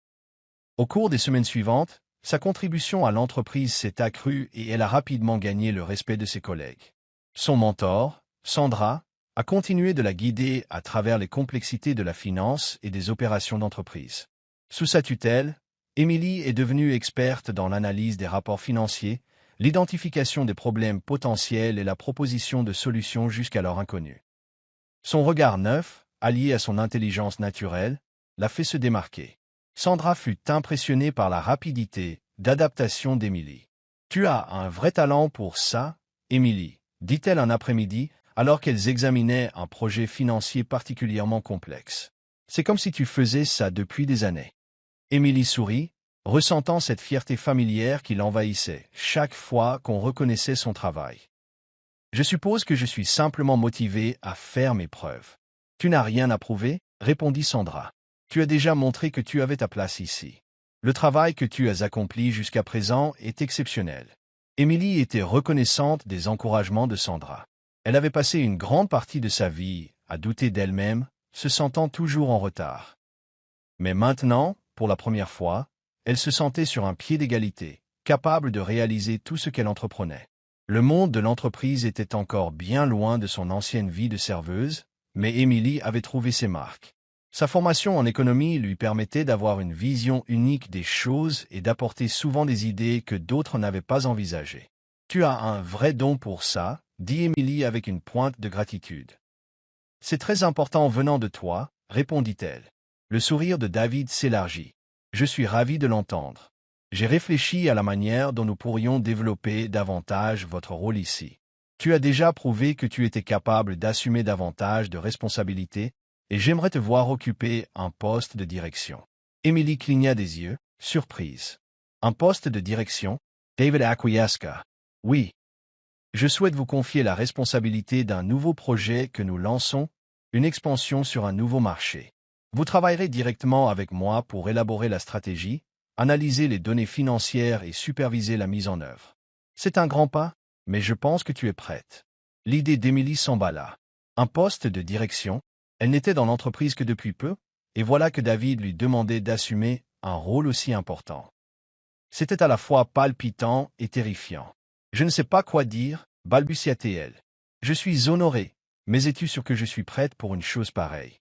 Speaker 1: Au cours des semaines suivantes, sa contribution à l'entreprise s'est accrue et elle a rapidement gagné le respect de ses collègues. Son mentor, Sandra, a continué de la guider à travers les complexités de la finance et des opérations d'entreprise. Sous sa tutelle, Émilie est devenue experte dans l'analyse des rapports financiers, l'identification des problèmes potentiels et la proposition de solutions jusqu'alors inconnues. Son regard neuf, allié à son intelligence naturelle, l'a fait se démarquer. Sandra fut impressionnée par la rapidité d'adaptation d'Émilie. « Tu as un vrai talent pour ça, Émilie », dit-elle un après-midi, alors qu'elles examinaient un projet financier particulièrement complexe. « C'est comme si tu faisais ça depuis des années. » Émilie sourit, ressentant cette fierté familière qui l'envahissait chaque fois qu'on reconnaissait son travail. « Je suppose que je suis simplement motivée à faire mes preuves. »« Tu n'as rien à prouver, » répondit Sandra. « Tu as déjà montré que tu avais ta place ici. Le travail que tu as accompli jusqu'à présent est exceptionnel. » Émilie était reconnaissante des encouragements de Sandra. Elle avait passé une grande partie de sa vie à douter d'elle-même, se sentant toujours en retard. Mais maintenant, pour la première fois, elle se sentait sur un pied d'égalité, capable de réaliser tout ce qu'elle entreprenait. Le monde de l'entreprise était encore bien loin de son ancienne vie de serveuse, mais Émilie avait trouvé ses marques. Sa formation en économie lui permettait d'avoir une vision unique des choses et d'apporter souvent des idées que d'autres n'avaient pas envisagées. « Tu as un vrai don pour ça, » dit Émilie avec une pointe de gratitude. « C'est très important venant de toi, » répondit-elle. Le sourire de David s'élargit. « Je suis ravi de l'entendre. J'ai réfléchi à la manière dont nous pourrions développer davantage votre rôle ici. Tu as déjà prouvé que tu étais capable d'assumer davantage de responsabilités, et j'aimerais te voir occuper un poste de direction. » Émilie cligna des yeux, surprise. « Un poste de direction ?» David acquiesça. « Oui. Je souhaite vous confier la responsabilité d'un nouveau projet que nous lançons, une expansion sur un nouveau marché. Vous travaillerez directement avec moi pour élaborer la stratégie, analyser les données financières et superviser la mise en œuvre. C'est un grand pas, mais je pense que tu es prête. » L'idée d'Émilie s'emballa. Un poste de direction? Elle n'était dans l'entreprise que depuis peu, et voilà que David lui demandait d'assumer un rôle aussi important. C'était à la fois palpitant et terrifiant. « Je ne sais pas quoi dire, » balbutia-t-elle. « Je suis honorée, mais es-tu sûr que je suis prête pour une chose pareille? »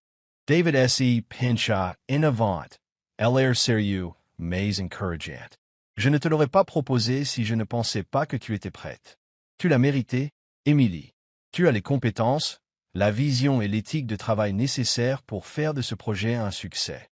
Speaker 1: David S.E. pincha, innovante, l'air sérieux, mais encourageant. « Je ne te l'aurais pas proposé si je ne pensais pas que tu étais prête. Tu l'as mérité, Émilie. Tu as les compétences, la vision et l'éthique de travail nécessaires pour faire de ce projet un succès. »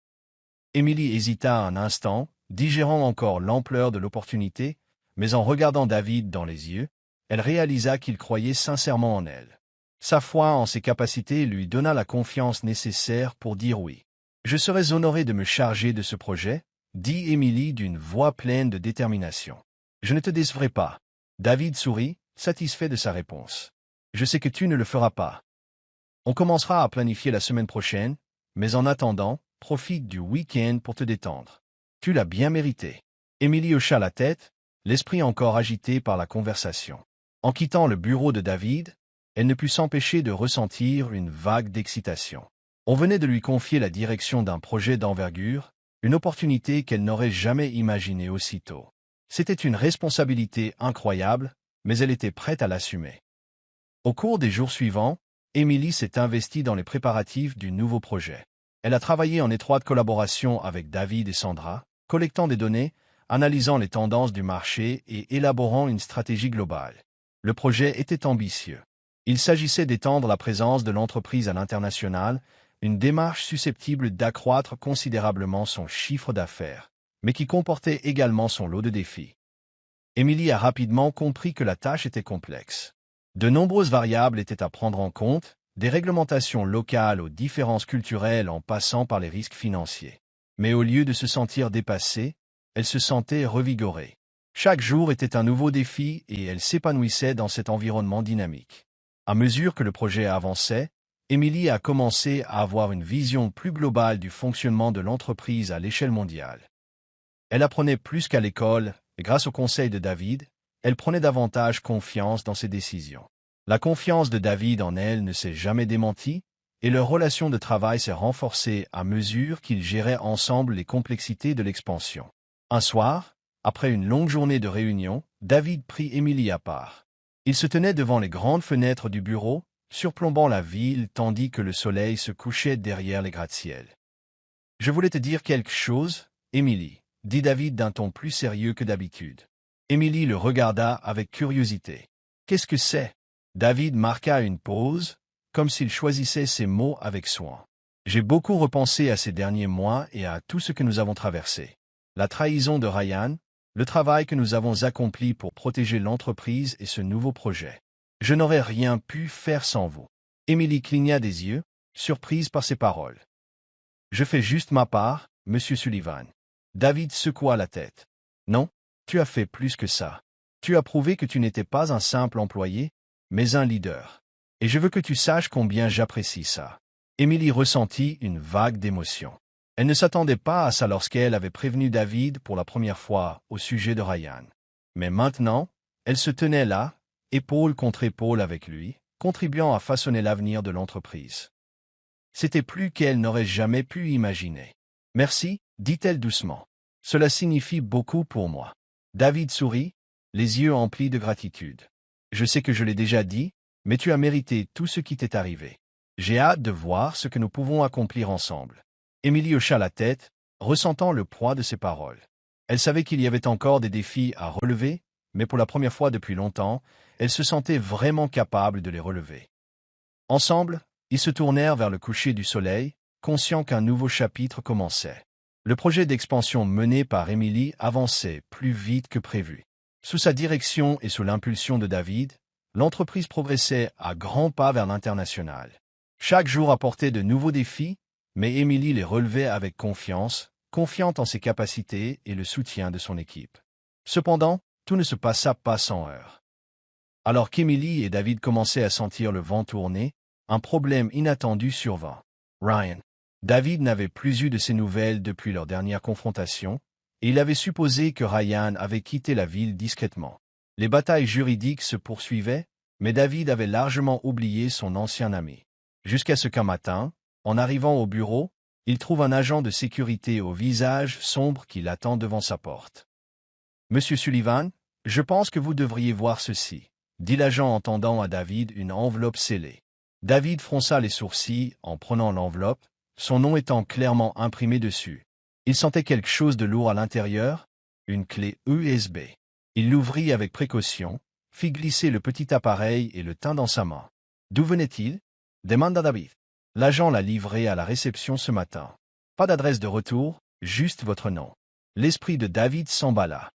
Speaker 1: Émilie hésita un instant, digérant encore l'ampleur de l'opportunité, mais en regardant David dans les yeux, elle réalisa qu'il croyait sincèrement en elle. Sa foi en ses capacités lui donna la confiance nécessaire pour dire oui. « Je serais honorée de me charger de ce projet, » dit Émilie d'une voix pleine de détermination. « Je ne te décevrai pas. » David sourit, satisfait de sa réponse. « Je sais que tu ne le feras pas. On commencera à planifier la semaine prochaine, mais en attendant, profite du week-end pour te détendre. Tu l'as bien mérité. » Émilie hocha la tête, l'esprit encore agité par la conversation. En quittant le bureau de David, elle ne put s'empêcher de ressentir une vague d'excitation. On venait de lui confier la direction d'un projet d'envergure, une opportunité qu'elle n'aurait jamais imaginée aussitôt. C'était une responsabilité incroyable, mais elle était prête à l'assumer. Au cours des jours suivants, Émilie s'est investie dans les préparatifs du nouveau projet. Elle a travaillé en étroite collaboration avec David et Sandra, collectant des données, analysant les tendances du marché et élaborant une stratégie globale. Le projet était ambitieux. Il s'agissait d'étendre la présence de l'entreprise à l'international, une démarche susceptible d'accroître considérablement son chiffre d'affaires, mais qui comportait également son lot de défis. Émilie a rapidement compris que la tâche était complexe. De nombreuses variables étaient à prendre en compte, des réglementations locales aux différences culturelles en passant par les risques financiers. Mais au lieu de se sentir dépassée, elle se sentait revigorée. Chaque jour était un nouveau défi et elle s'épanouissait dans cet environnement dynamique. À mesure que le projet avançait, Émilie a commencé à avoir une vision plus globale du fonctionnement de l'entreprise à l'échelle mondiale. Elle apprenait plus qu'à l'école, et grâce aux conseils de David, elle prenait davantage confiance dans ses décisions. La confiance de David en elle ne s'est jamais démentie, et leur relation de travail s'est renforcée à mesure qu'ils géraient ensemble les complexités de l'expansion. Un soir, après une longue journée de réunion, David prit Émilie à part. Il se tenait devant les grandes fenêtres du bureau, surplombant la ville tandis que le soleil se couchait derrière les gratte-ciel. « Je voulais te dire quelque chose, Émilie, » dit David d'un ton plus sérieux que d'habitude. Émilie le regarda avec curiosité. « Qu'est-ce que c'est ?» David marqua une pause, comme s'il choisissait ses mots avec soin. « J'ai beaucoup repensé à ces derniers mois et à tout ce que nous avons traversé. La trahison de Ryan, le travail que nous avons accompli pour protéger l'entreprise et ce nouveau projet. Je n'aurais rien pu faire sans vous. » Émilie cligna des yeux, surprise par ces paroles. « Je fais juste ma part, Monsieur Sullivan. » David secoua la tête. « Non, tu as fait plus que ça. Tu as prouvé que tu n'étais pas un simple employé, mais un leader. Et je veux que tu saches combien j'apprécie ça. » Émilie ressentit une vague d'émotion. Elle ne s'attendait pas à ça lorsqu'elle avait prévenu David pour la première fois au sujet de Ryan. Mais maintenant, elle se tenait là, épaule contre épaule avec lui, contribuant à façonner l'avenir de l'entreprise. C'était plus qu'elle n'aurait jamais pu imaginer. « Merci, » dit-elle doucement. « Cela signifie beaucoup pour moi. » David sourit, les yeux emplis de gratitude. « Je sais que je l'ai déjà dit, mais tu as mérité tout ce qui t'est arrivé. J'ai hâte de voir ce que nous pouvons accomplir ensemble. » Émilie hocha la tête, ressentant le poids de ses paroles. Elle savait qu'il y avait encore des défis à relever, mais pour la première fois depuis longtemps, elle se sentait vraiment capable de les relever. Ensemble, ils se tournèrent vers le coucher du soleil, conscients qu'un nouveau chapitre commençait. Le projet d'expansion mené par Émilie avançait plus vite que prévu. Sous sa direction et sous l'impulsion de David, l'entreprise progressait à grands pas vers l'international. Chaque jour apportait de nouveaux défis, mais Émilie les relevait avec confiance, confiante en ses capacités et le soutien de son équipe. Cependant, tout ne se passa pas sans heurts. Alors qu'Émilie et David commençaient à sentir le vent tourner, un problème inattendu survint. Ryan. David n'avait plus eu de ses nouvelles depuis leur dernière confrontation, et il avait supposé que Ryan avait quitté la ville discrètement. Les batailles juridiques se poursuivaient, mais David avait largement oublié son ancien ami. Jusqu'à ce qu'un matin, en arrivant au bureau, il trouve un agent de sécurité au visage sombre qui l'attend devant sa porte. « Monsieur Sullivan, je pense que vous devriez voir ceci, » dit l'agent en tendant à David une enveloppe scellée. David fronça les sourcils en prenant l'enveloppe, son nom étant clairement imprimé dessus. Il sentait quelque chose de lourd à l'intérieur, une clé USB. Il l'ouvrit avec précaution, fit glisser le petit appareil et le tint dans sa main. « D'où venait-il » demanda David. L'agent l'a livré à la réception ce matin. Pas d'adresse de retour, juste votre nom. L'esprit de David s'emballa.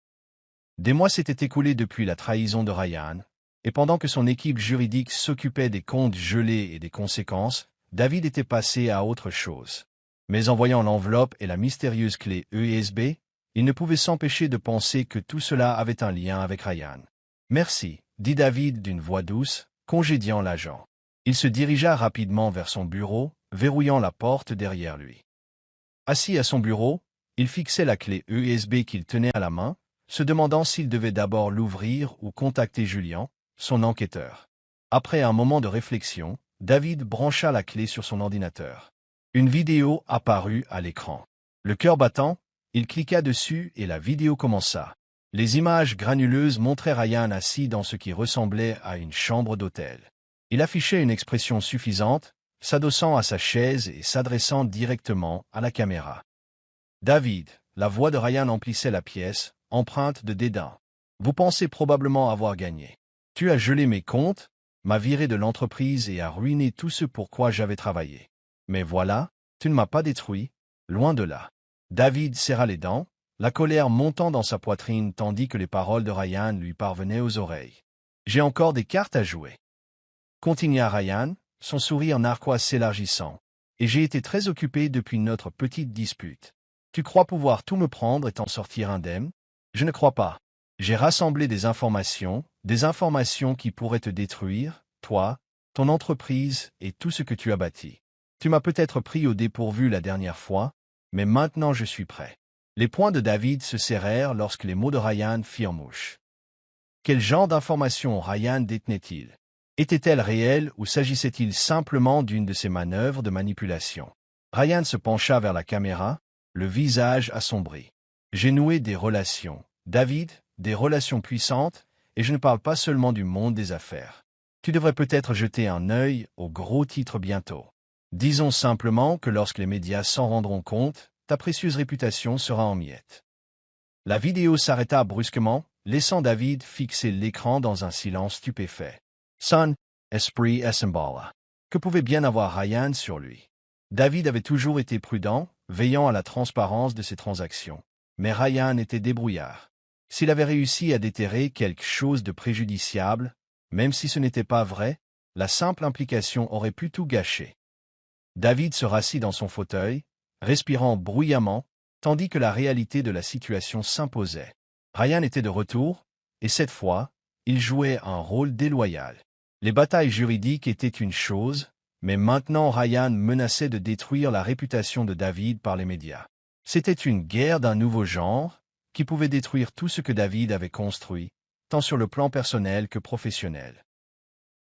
Speaker 1: Des mois s'étaient écoulés depuis la trahison de Ryan, et pendant que son équipe juridique s'occupait des comptes gelés et des conséquences, David était passé à autre chose. Mais en voyant l'enveloppe et la mystérieuse clé USB, il ne pouvait s'empêcher de penser que tout cela avait un lien avec Ryan. « Merci, » dit David d'une voix douce, congédiant l'agent. Il se dirigea rapidement vers son bureau, verrouillant la porte derrière lui. Assis à son bureau, il fixait la clé USB qu'il tenait à la main, se demandant s'il devait d'abord l'ouvrir ou contacter Julian, son enquêteur. Après un moment de réflexion, David brancha la clé sur son ordinateur. Une vidéo apparut à l'écran. Le cœur battant, il cliqua dessus et la vidéo commença. Les images granuleuses montraient Ryan assis dans ce qui ressemblait à une chambre d'hôtel. Il affichait une expression suffisante, s'adossant à sa chaise et s'adressant directement à la caméra. « David », la voix de Ryan emplissait la pièce, empreinte de dédain. « Vous pensez probablement avoir gagné. Tu as gelé mes comptes, m'a viré de l'entreprise et a ruiné tout ce pour quoi j'avais travaillé. Mais voilà, tu ne m'as pas détruit, loin de là. David serra les dents, la colère montant dans sa poitrine tandis que les paroles de Ryan lui parvenaient aux oreilles. J'ai encore des cartes à jouer. Continua Ryan, son sourire narquois s'élargissant. Et j'ai été très occupé depuis notre petite dispute. Tu crois pouvoir tout me prendre et t'en sortir indemne? Je ne crois pas. J'ai rassemblé des informations qui pourraient te détruire, toi, ton entreprise et tout ce que tu as bâti. Tu m'as peut-être pris au dépourvu la dernière fois, mais maintenant je suis prêt. Les poings de David se serrèrent lorsque les mots de Ryan firent mouche. Quel genre d'informations Ryan détenait-il? Était-elle réelle ou s'agissait-il simplement d'une de ses manœuvres de manipulation? Ryan se pencha vers la caméra, le visage assombri. J'ai noué des relations, David, des relations puissantes, et je ne parle pas seulement du monde des affaires. Tu devrais peut-être jeter un œil aux gros titres bientôt. Disons simplement que lorsque les médias s'en rendront compte, ta précieuse réputation sera en miettes. La vidéo s'arrêta brusquement, laissant David fixer l'écran dans un silence stupéfait. Son esprit s'emballa. Que pouvait bien avoir Ryan sur lui? David avait toujours été prudent, veillant à la transparence de ses transactions. Mais Ryan était débrouillard. S'il avait réussi à déterrer quelque chose de préjudiciable, même si ce n'était pas vrai, la simple implication aurait pu tout gâcher. David se rassit dans son fauteuil, respirant bruyamment, tandis que la réalité de la situation s'imposait. Ryan était de retour, et cette fois, il jouait un rôle déloyal. Les batailles juridiques étaient une chose, mais maintenant Ryan menaçait de détruire la réputation de David par les médias. C'était une guerre d'un nouveau genre, qui pouvait détruire tout ce que David avait construit, tant sur le plan personnel que professionnel.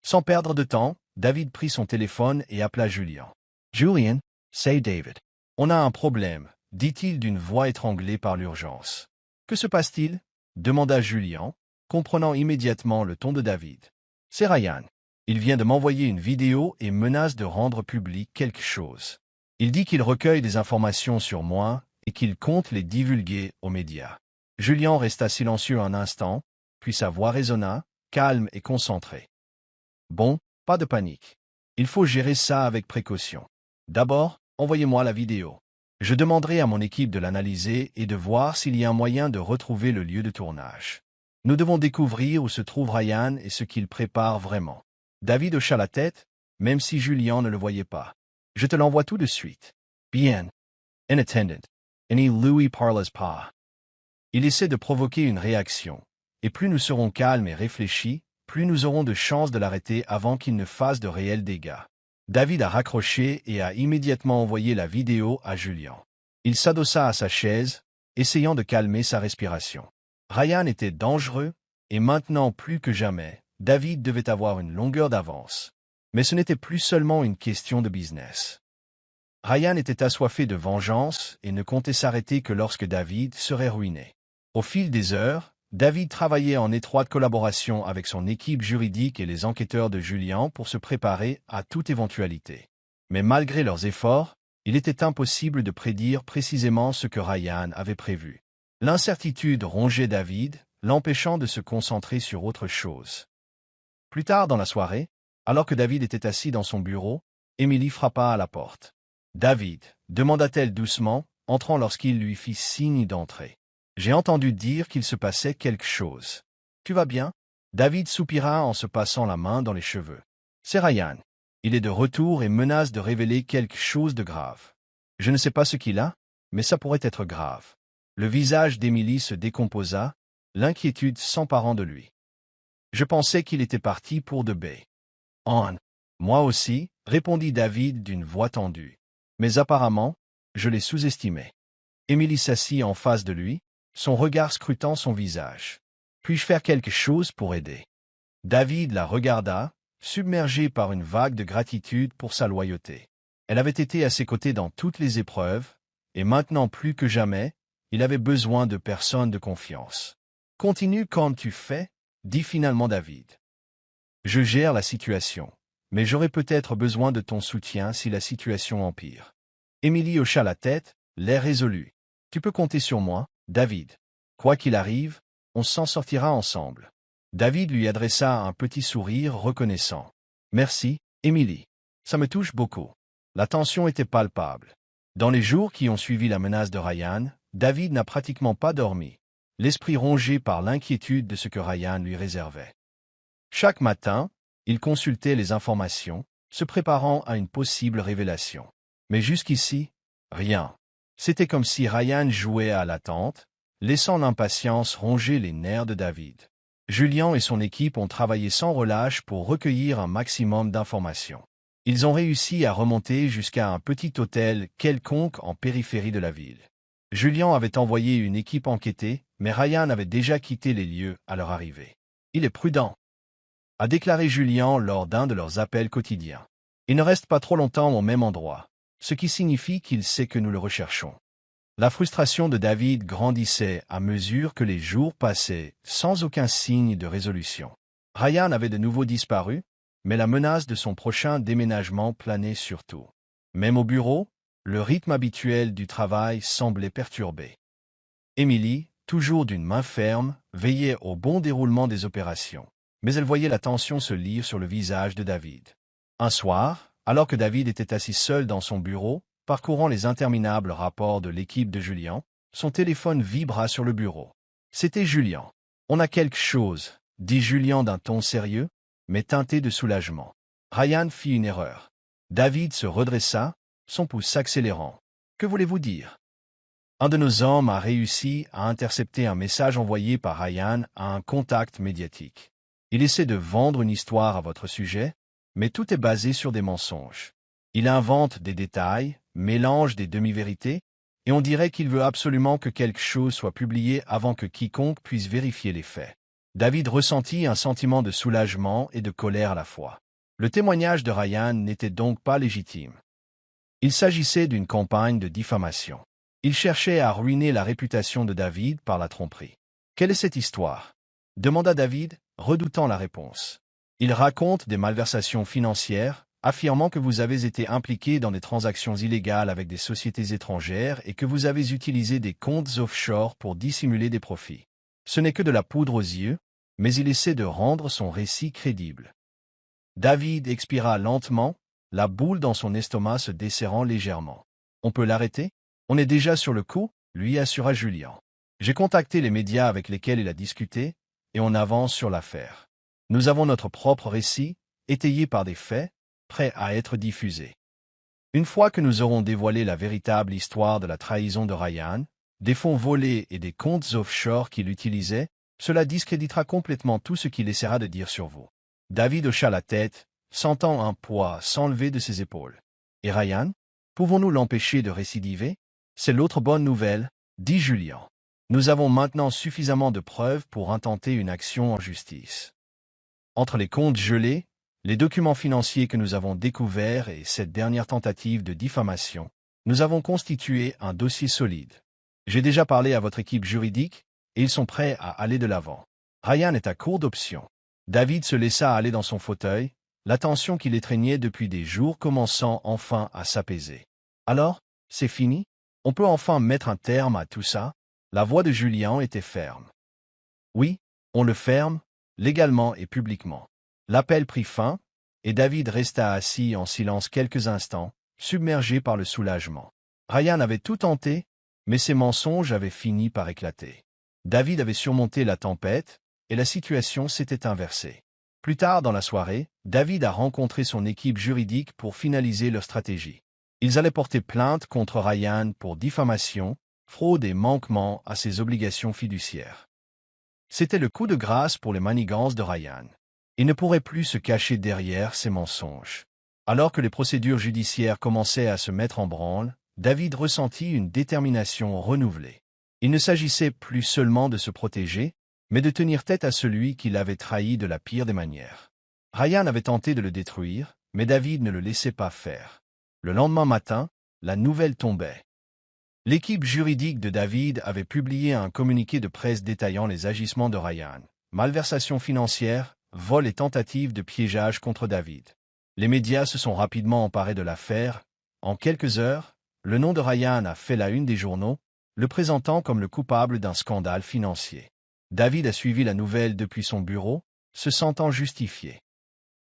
Speaker 1: Sans perdre de temps, David prit son téléphone et appela Julian. « Julian, c'est David. On a un problème, dit-il d'une voix étranglée par l'urgence. « Que se passe-t-il » demanda Julian, comprenant immédiatement le ton de David. « C'est Ryan. Il vient de m'envoyer une vidéo et menace de rendre public quelque chose. Il dit qu'il recueille des informations sur moi et qu'il compte les divulguer aux médias. » Julian resta silencieux un instant, puis sa voix résonna, calme et concentrée. « Bon, pas de panique. Il faut gérer ça avec précaution. D'abord, envoyez-moi la vidéo. Je demanderai à mon équipe de l'analyser et de voir s'il y a un moyen de retrouver le lieu de tournage. Nous devons découvrir où se trouve Ryan et ce qu'il prépare vraiment. » David hocha la tête, même si Julian ne le voyait pas. « Je te l'envoie tout de suite. »« Bien. » « En attendant. » Et ni lui parles pas. Il essaie de provoquer une réaction. Et plus nous serons calmes et réfléchis, plus nous aurons de chances de l'arrêter avant qu'il ne fasse de réels dégâts. David a raccroché et a immédiatement envoyé la vidéo à Julian. Il s'adossa à sa chaise, essayant de calmer sa respiration. Ryan était dangereux, et maintenant plus que jamais, David devait avoir une longueur d'avance. Mais ce n'était plus seulement une question de business. Ryan était assoiffé de vengeance et ne comptait s'arrêter que lorsque David serait ruiné. Au fil des heures, David travaillait en étroite collaboration avec son équipe juridique et les enquêteurs de Julian pour se préparer à toute éventualité. Mais malgré leurs efforts, il était impossible de prédire précisément ce que Ryan avait prévu. L'incertitude rongeait David, l'empêchant de se concentrer sur autre chose. Plus tard dans la soirée, alors que David était assis dans son bureau, Emily frappa à la porte. « David » demanda-t-elle doucement, entrant lorsqu'il lui fit signe d'entrer. « J'ai entendu dire qu'il se passait quelque chose. Tu vas bien » David soupira en se passant la main dans les cheveux. « C'est Ryan. Il est de retour et menace de révéler quelque chose de grave. Je ne sais pas ce qu'il a, mais ça pourrait être grave. » Le visage d'Emily se décomposa, l'inquiétude s'emparant de lui. « Je pensais qu'il était parti pour de Bay. »« Moi aussi, » répondit David d'une voix tendue. Mais apparemment, je l'ai sous-estimé. Emily s'assit en face de lui, son regard scrutant son visage. « Puis-je faire quelque chose pour aider ?» David la regarda, submergé par une vague de gratitude pour sa loyauté. Elle avait été à ses côtés dans toutes les épreuves, et maintenant plus que jamais, il avait besoin de personnes de confiance. « Continue comme tu fais, » dit finalement David. « Je gère la situation. Mais j'aurai peut-être besoin de ton soutien si la situation empire. » Emily hocha la tête, l'air résolu. « Tu peux compter sur moi, David. Quoi qu'il arrive, on s'en sortira ensemble. » David lui adressa un petit sourire reconnaissant. « Merci, Emily. Ça me touche beaucoup. » La tension était palpable. Dans les jours qui ont suivi la menace de Ryan, David n'a pratiquement pas dormi, l'esprit rongé par l'inquiétude de ce que Ryan lui réservait. Chaque matin, il consultait les informations, se préparant à une possible révélation. Mais jusqu'ici, rien. C'était comme si Ryan jouait à l'attente, laissant l'impatience ronger les nerfs de David. Julian et son équipe ont travaillé sans relâche pour recueillir un maximum d'informations. Ils ont réussi à remonter jusqu'à un petit hôtel quelconque en périphérie de la ville. Julian avait envoyé une équipe enquêter, mais Ryan avait déjà quitté les lieux à leur arrivée. « Il est prudent », a déclaré Julian lors d'un de leurs appels quotidiens. « Il ne reste pas trop longtemps au même endroit, ce qui signifie qu'il sait que nous le recherchons. » La frustration de David grandissait à mesure que les jours passaient, sans aucun signe de résolution. Ryan avait de nouveau disparu, mais la menace de son prochain déménagement planait sur tout. Même au bureau, le rythme habituel du travail semblait perturbé. Emily, toujours d'une main ferme, veillait au bon déroulement des opérations, mais elle voyait la tension se lire sur le visage de David. Un soir, alors que David était assis seul dans son bureau, parcourant les interminables rapports de l'équipe de Julian, son téléphone vibra sur le bureau. C'était Julian. « On a quelque chose », dit Julian d'un ton sérieux, mais teinté de soulagement. Ryan fit une erreur. David se redressa, son pouce s'accélérant. « Que voulez-vous dire ?» « Un de nos hommes a réussi à intercepter un message envoyé par Ryan à un contact médiatique. Il essaie de vendre une histoire à votre sujet, mais tout est basé sur des mensonges. Il invente des détails, mélange des demi-vérités, et on dirait qu'il veut absolument que quelque chose soit publié avant que quiconque puisse vérifier les faits. » David ressentit un sentiment de soulagement et de colère à la fois. Le témoignage de Ryan n'était donc pas légitime. Il s'agissait d'une campagne de diffamation. Il cherchait à ruiner la réputation de David par la tromperie. « Quelle est cette histoire ?» demanda David, redoutant la réponse. « Il raconte des malversations financières, affirmant que vous avez été impliqué dans des transactions illégales avec des sociétés étrangères et que vous avez utilisé des comptes offshore pour dissimuler des profits. Ce n'est que de la poudre aux yeux, mais il essaie de rendre son récit crédible. » David expira lentement, la boule dans son estomac se desserrant légèrement. « On peut l'arrêter ? On est déjà sur le coup, » lui assura Julian. « J'ai contacté les médias avec lesquels il a discuté, et on avance sur l'affaire. Nous avons notre propre récit, étayé par des faits, prêt à être diffusé. Une fois que nous aurons dévoilé la véritable histoire de la trahison de Ryan, des fonds volés et des comptes offshore qu'il utilisait, cela discréditera complètement tout ce qu'il essaiera de dire sur vous. » David hocha la tête, sentant un poids s'enlever de ses épaules. « Et Ryan? Pouvons-nous l'empêcher de récidiver? » « C'est l'autre bonne nouvelle, » dit Julian. « Nous avons maintenant suffisamment de preuves pour intenter une action en justice. Entre les comptes gelés, les documents financiers que nous avons découverts et cette dernière tentative de diffamation, nous avons constitué un dossier solide. J'ai déjà parlé à votre équipe juridique, et ils sont prêts à aller de l'avant. Ryan est à court d'options. » David se laissa aller dans son fauteuil, la tension qui l'étreignait depuis des jours commençant enfin à s'apaiser. « Alors, c'est fini? On peut enfin mettre un terme à tout ça ?» La voix de Julian était ferme. « Oui, on le ferme, légalement et publiquement. » L'appel prit fin, et David resta assis en silence quelques instants, submergé par le soulagement. Ryan avait tout tenté, mais ses mensonges avaient fini par éclater. David avait surmonté la tempête, et la situation s'était inversée. Plus tard dans la soirée, David a rencontré son équipe juridique pour finaliser leur stratégie. Ils allaient porter plainte contre Ryan pour diffamation, fraude et manquement à ses obligations fiduciaires. C'était le coup de grâce pour les manigances de Ryan. Il ne pourrait plus se cacher derrière ses mensonges. Alors que les procédures judiciaires commençaient à se mettre en branle, David ressentit une détermination renouvelée. Il ne s'agissait plus seulement de se protéger, mais de tenir tête à celui qui l'avait trahi de la pire des manières. Ryan avait tenté de le détruire, mais David ne le laissait pas faire. Le lendemain matin, la nouvelle tombait. L'équipe juridique de David avait publié un communiqué de presse détaillant les agissements de Ryan, malversation financière, vol et tentative de piégeage contre David. Les médias se sont rapidement emparés de l'affaire. En quelques heures, le nom de Ryan a fait la une des journaux, le présentant comme le coupable d'un scandale financier. David a suivi la nouvelle depuis son bureau, se sentant justifié.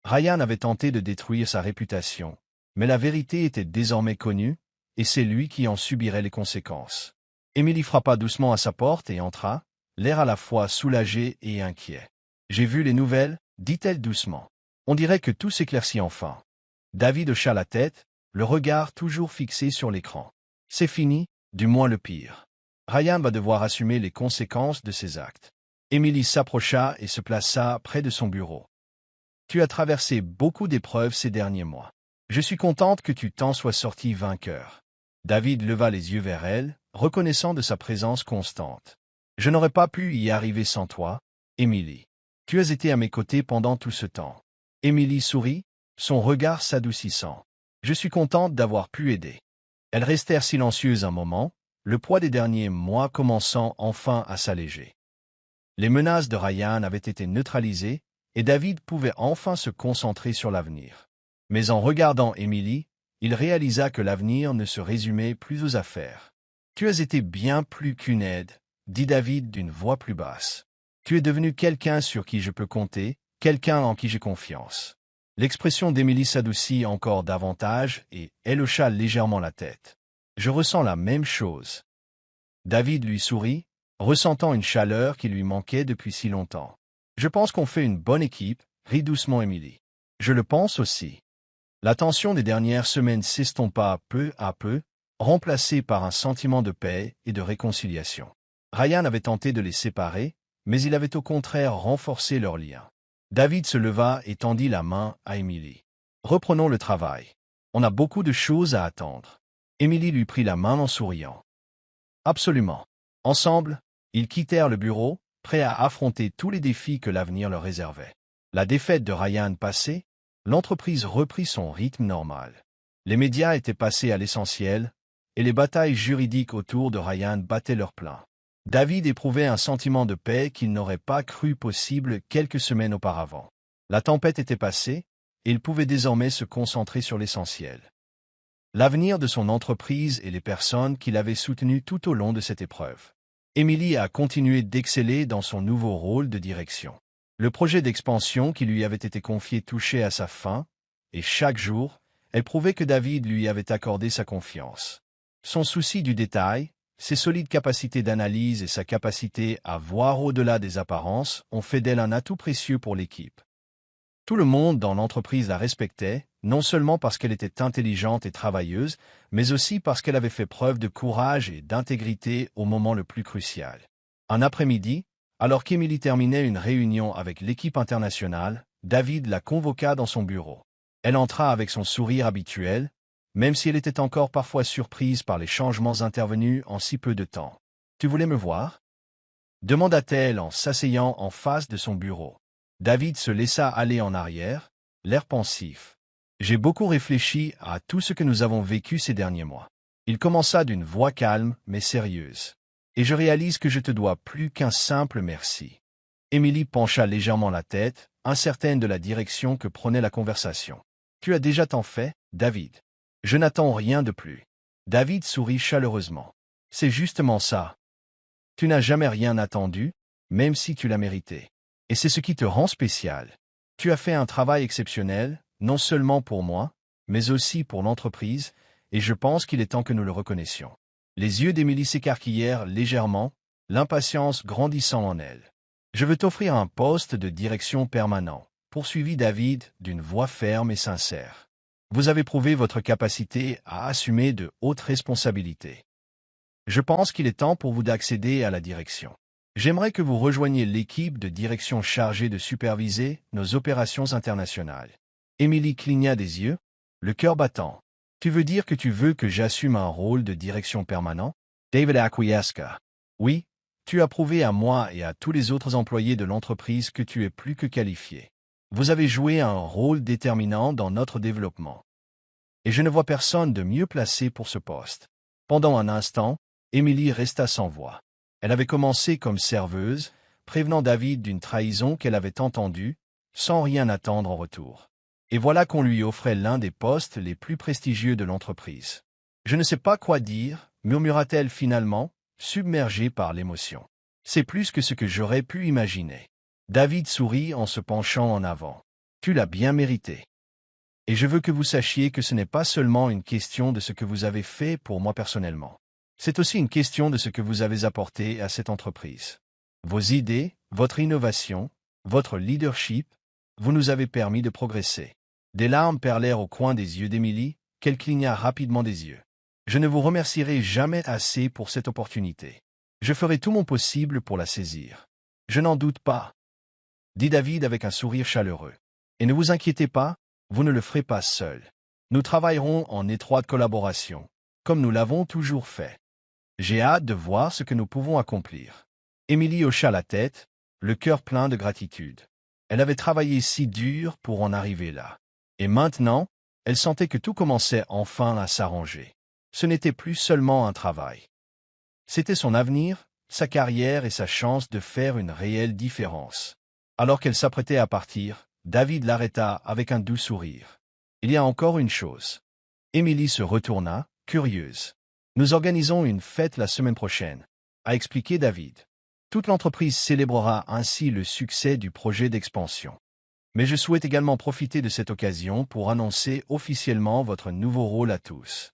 Speaker 1: Ryan avait tenté de détruire sa réputation, mais la vérité était désormais connue, et c'est lui qui en subirait les conséquences. Emily frappa doucement à sa porte et entra, l'air à la fois soulagé et inquiet. « J'ai vu les nouvelles » dit-elle doucement. On dirait que tout s'éclaircit enfin. David hocha la tête, le regard toujours fixé sur l'écran. « C'est fini, du moins le pire. Ryan va devoir assumer les conséquences de ses actes. » Emily s'approcha et se plaça près de son bureau. « Tu as traversé beaucoup d'épreuves ces derniers mois. Je suis contente que tu t'en sois sorti vainqueur. » David leva les yeux vers elle, reconnaissant de sa présence constante. « Je n'aurais pas pu y arriver sans toi, Emily. Tu as été à mes côtés pendant tout ce temps. » Emily sourit, son regard s'adoucissant. « Je suis contente d'avoir pu aider. » Elles restèrent silencieuses un moment, le poids des derniers mois commençant enfin à s'alléger. Les menaces de Ryan avaient été neutralisées, et David pouvait enfin se concentrer sur l'avenir. Mais en regardant Emily, il réalisa que l'avenir ne se résumait plus aux affaires. « Tu as été bien plus qu'une aide, » dit David d'une voix plus basse. « Tu es devenu quelqu'un sur qui je peux compter, quelqu'un en qui j'ai confiance. » L'expression d'Emily s'adoucit encore davantage et elle hocha légèrement la tête. « Je ressens la même chose. » David lui sourit, ressentant une chaleur qui lui manquait depuis si longtemps. « Je pense qu'on fait une bonne équipe, » rit doucement Emily. « Je le pense aussi. » La tension des dernières semaines s'estompa peu à peu, remplacée par un sentiment de paix et de réconciliation. Ryan avait tenté de les séparer, mais il avait au contraire renforcé leur lien. David se leva et tendit la main à Emily. « Reprenons le travail. On a beaucoup de choses à attendre. » Emily lui prit la main en souriant. « Absolument. » Ensemble, ils quittèrent le bureau, prêts à affronter tous les défis que l'avenir leur réservait. La défaite de Ryan passée, l'entreprise reprit son rythme normal. Les médias étaient passés à l'essentiel, et les batailles juridiques autour de Ryan battaient leur plein. David éprouvait un sentiment de paix qu'il n'aurait pas cru possible quelques semaines auparavant. La tempête était passée, et il pouvait désormais se concentrer sur l'essentiel. L'avenir de son entreprise et les personnes qui l'avaient soutenu tout au long de cette épreuve. Emily a continué d'exceller dans son nouveau rôle de direction. Le projet d'expansion qui lui avait été confié touchait à sa fin, et chaque jour, elle prouvait que David lui avait accordé sa confiance. Son souci du détail, ses solides capacités d'analyse et sa capacité à voir au-delà des apparences ont fait d'elle un atout précieux pour l'équipe. Tout le monde dans l'entreprise la respectait, non seulement parce qu'elle était intelligente et travailleuse, mais aussi parce qu'elle avait fait preuve de courage et d'intégrité au moment le plus crucial. Un après-midi, alors qu'Emily terminait une réunion avec l'équipe internationale, David la convoqua dans son bureau. Elle entra avec son sourire habituel, même si elle était encore parfois surprise par les changements intervenus en si peu de temps. « Tu voulais me voir ?» demanda-t-elle en s'asseyant en face de son bureau. David se laissa aller en arrière, l'air pensif. « J'ai beaucoup réfléchi à tout ce que nous avons vécu ces derniers mois. » Il commença d'une voix calme mais sérieuse. « Et je réalise que je te dois plus qu'un simple merci. » Emily pencha légèrement la tête, incertaine de la direction que prenait la conversation. « Tu as déjà tant fait, David. Je n'attends rien de plus. » David sourit chaleureusement. « C'est justement ça. Tu n'as jamais rien attendu, même si tu l'as mérité. Et c'est ce qui te rend spécial. Tu as fait un travail exceptionnel, non seulement pour moi, mais aussi pour l'entreprise, et je pense qu'il est temps que nous le reconnaissions. » Les yeux d'Emily s'écarquillèrent légèrement, l'impatience grandissant en elle. « Je veux t'offrir un poste de direction permanent, » poursuivit David d'une voix ferme et sincère. « Vous avez prouvé votre capacité à assumer de hautes responsabilités. Je pense qu'il est temps pour vous d'accéder à la direction. J'aimerais que vous rejoigniez l'équipe de direction chargée de superviser nos opérations internationales. » Emily cligna des yeux, le cœur battant. « Tu veux dire que tu veux que j'assume un rôle de direction permanent? » David acquiesça. « Oui, tu as prouvé à moi et à tous les autres employés de l'entreprise que tu es plus que qualifié. Vous avez joué un rôle déterminant dans notre développement. Et je ne vois personne de mieux placé pour ce poste. » Pendant un instant, Emily resta sans voix. Elle avait commencé comme serveuse, prévenant David d'une trahison qu'elle avait entendue, sans rien attendre en retour. Et voilà qu'on lui offrait l'un des postes les plus prestigieux de l'entreprise. « Je ne sais pas quoi dire » murmura-t-elle finalement, submergée par l'émotion. C'est plus que ce que j'aurais pu imaginer. David sourit en se penchant en avant. Tu l'as bien mérité. Et je veux que vous sachiez que ce n'est pas seulement une question de ce que vous avez fait pour moi personnellement. C'est aussi une question de ce que vous avez apporté à cette entreprise. Vos idées, votre innovation, votre leadership, vous nous avez permis de progresser. Des larmes perlèrent au coin des yeux d'Émilie, qu'elle cligna rapidement des yeux. Je ne vous remercierai jamais assez pour cette opportunité. Je ferai tout mon possible pour la saisir. Je n'en doute pas, dit David avec un sourire chaleureux. Et ne vous inquiétez pas, vous ne le ferez pas seul. Nous travaillerons en étroite collaboration, comme nous l'avons toujours fait. J'ai hâte de voir ce que nous pouvons accomplir. Émilie hocha la tête, le cœur plein de gratitude. Elle avait travaillé si dur pour en arriver là. Et maintenant, elle sentait que tout commençait enfin à s'arranger. Ce n'était plus seulement un travail. C'était son avenir, sa carrière et sa chance de faire une réelle différence. Alors qu'elle s'apprêtait à partir, David l'arrêta avec un doux sourire. Il y a encore une chose. Émilie se retourna, curieuse. Nous organisons une fête la semaine prochaine, a expliqué David. Toute l'entreprise célébrera ainsi le succès du projet d'expansion. Mais je souhaite également profiter de cette occasion pour annoncer officiellement votre nouveau rôle à tous.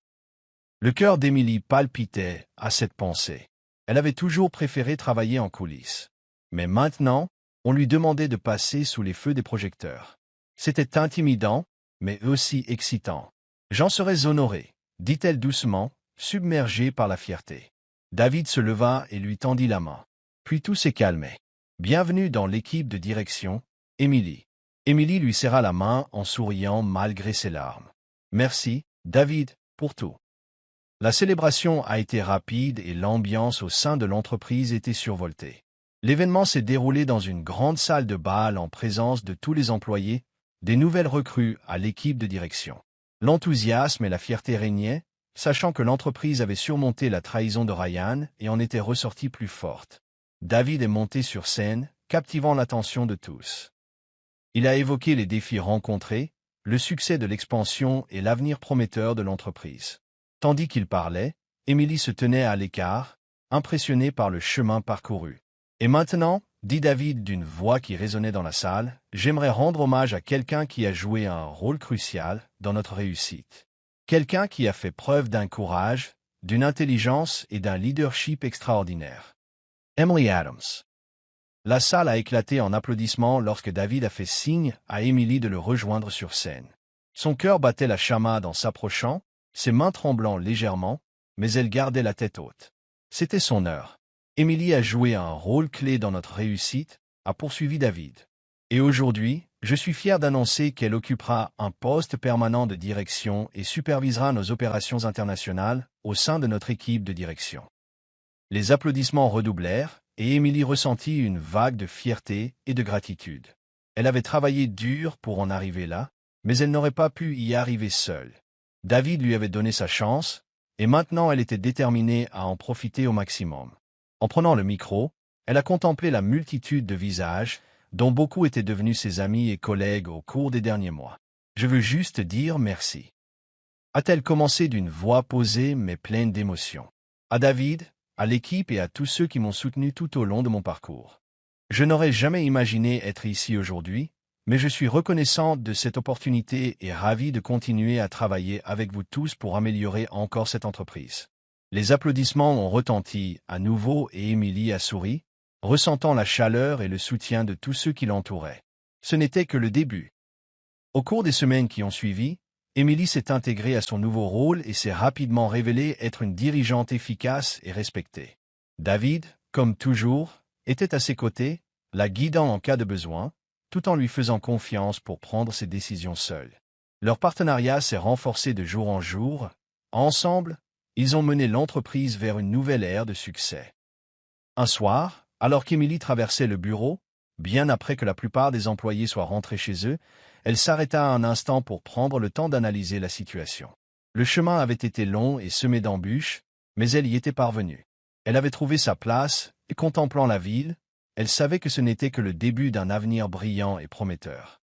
Speaker 1: Le cœur d'Émilie palpitait à cette pensée. Elle avait toujours préféré travailler en coulisses. Mais maintenant, on lui demandait de passer sous les feux des projecteurs. C'était intimidant, mais aussi excitant. J'en serais honoré, dit-elle doucement, submergée par la fierté. David se leva et lui tendit la main. Puis tout s'est calmé. Bienvenue dans l'équipe de direction, Émilie. Émilie lui serra la main en souriant malgré ses larmes. Merci, David, pour tout. La célébration a été rapide et l'ambiance au sein de l'entreprise était survoltée. L'événement s'est déroulé dans une grande salle de bal en présence de tous les employés, des nouvelles recrues à l'équipe de direction. L'enthousiasme et la fierté régnaient, sachant que l'entreprise avait surmonté la trahison de Ryan et en était ressortie plus forte. David est monté sur scène, captivant l'attention de tous. Il a évoqué les défis rencontrés, le succès de l'expansion et l'avenir prometteur de l'entreprise. Tandis qu'il parlait, Émilie se tenait à l'écart, impressionnée par le chemin parcouru. Et maintenant, dit David d'une voix qui résonnait dans la salle, j'aimerais rendre hommage à quelqu'un qui a joué un rôle crucial dans notre réussite. Quelqu'un qui a fait preuve d'un courage, d'une intelligence et d'un leadership extraordinaire. Emily Adams. La salle a éclaté en applaudissements lorsque David a fait signe à Émilie de le rejoindre sur scène. Son cœur battait la chamade en s'approchant, ses mains tremblant légèrement, mais elle gardait la tête haute. C'était son heure. Émilie a joué un rôle clé dans notre réussite, a poursuivi David. Et aujourd'hui, je suis fier d'annoncer qu'elle occupera un poste permanent de direction et supervisera nos opérations internationales au sein de notre équipe de direction. Les applaudissements redoublèrent, et Émilie ressentit une vague de fierté et de gratitude. Elle avait travaillé dur pour en arriver là, mais elle n'aurait pas pu y arriver seule. David lui avait donné sa chance, et maintenant elle était déterminée à en profiter au maximum. En prenant le micro, elle a contemplé la multitude de visages, dont beaucoup étaient devenus ses amis et collègues au cours des derniers mois. Je veux juste dire merci. A-t-elle commencé d'une voix posée mais pleine d'émotion. À David, à l'équipe et à tous ceux qui m'ont soutenu tout au long de mon parcours. Je n'aurais jamais imaginé être ici aujourd'hui, mais je suis reconnaissant de cette opportunité et ravi de continuer à travailler avec vous tous pour améliorer encore cette entreprise. Les applaudissements ont retenti à nouveau et Émilie a souri, ressentant la chaleur et le soutien de tous ceux qui l'entouraient. Ce n'était que le début. Au cours des semaines qui ont suivi, Émilie s'est intégrée à son nouveau rôle et s'est rapidement révélée être une dirigeante efficace et respectée. David, comme toujours, était à ses côtés, la guidant en cas de besoin, tout en lui faisant confiance pour prendre ses décisions seul. Leur partenariat s'est renforcé de jour en jour. Ensemble, ils ont mené l'entreprise vers une nouvelle ère de succès. Un soir, alors qu'Émilie traversait le bureau, bien après que la plupart des employés soient rentrés chez eux, elle s'arrêta un instant pour prendre le temps d'analyser la situation. Le chemin avait été long et semé d'embûches, mais elle y était parvenue. Elle avait trouvé sa place, et contemplant la ville, elle savait que ce n'était que le début d'un avenir brillant et prometteur.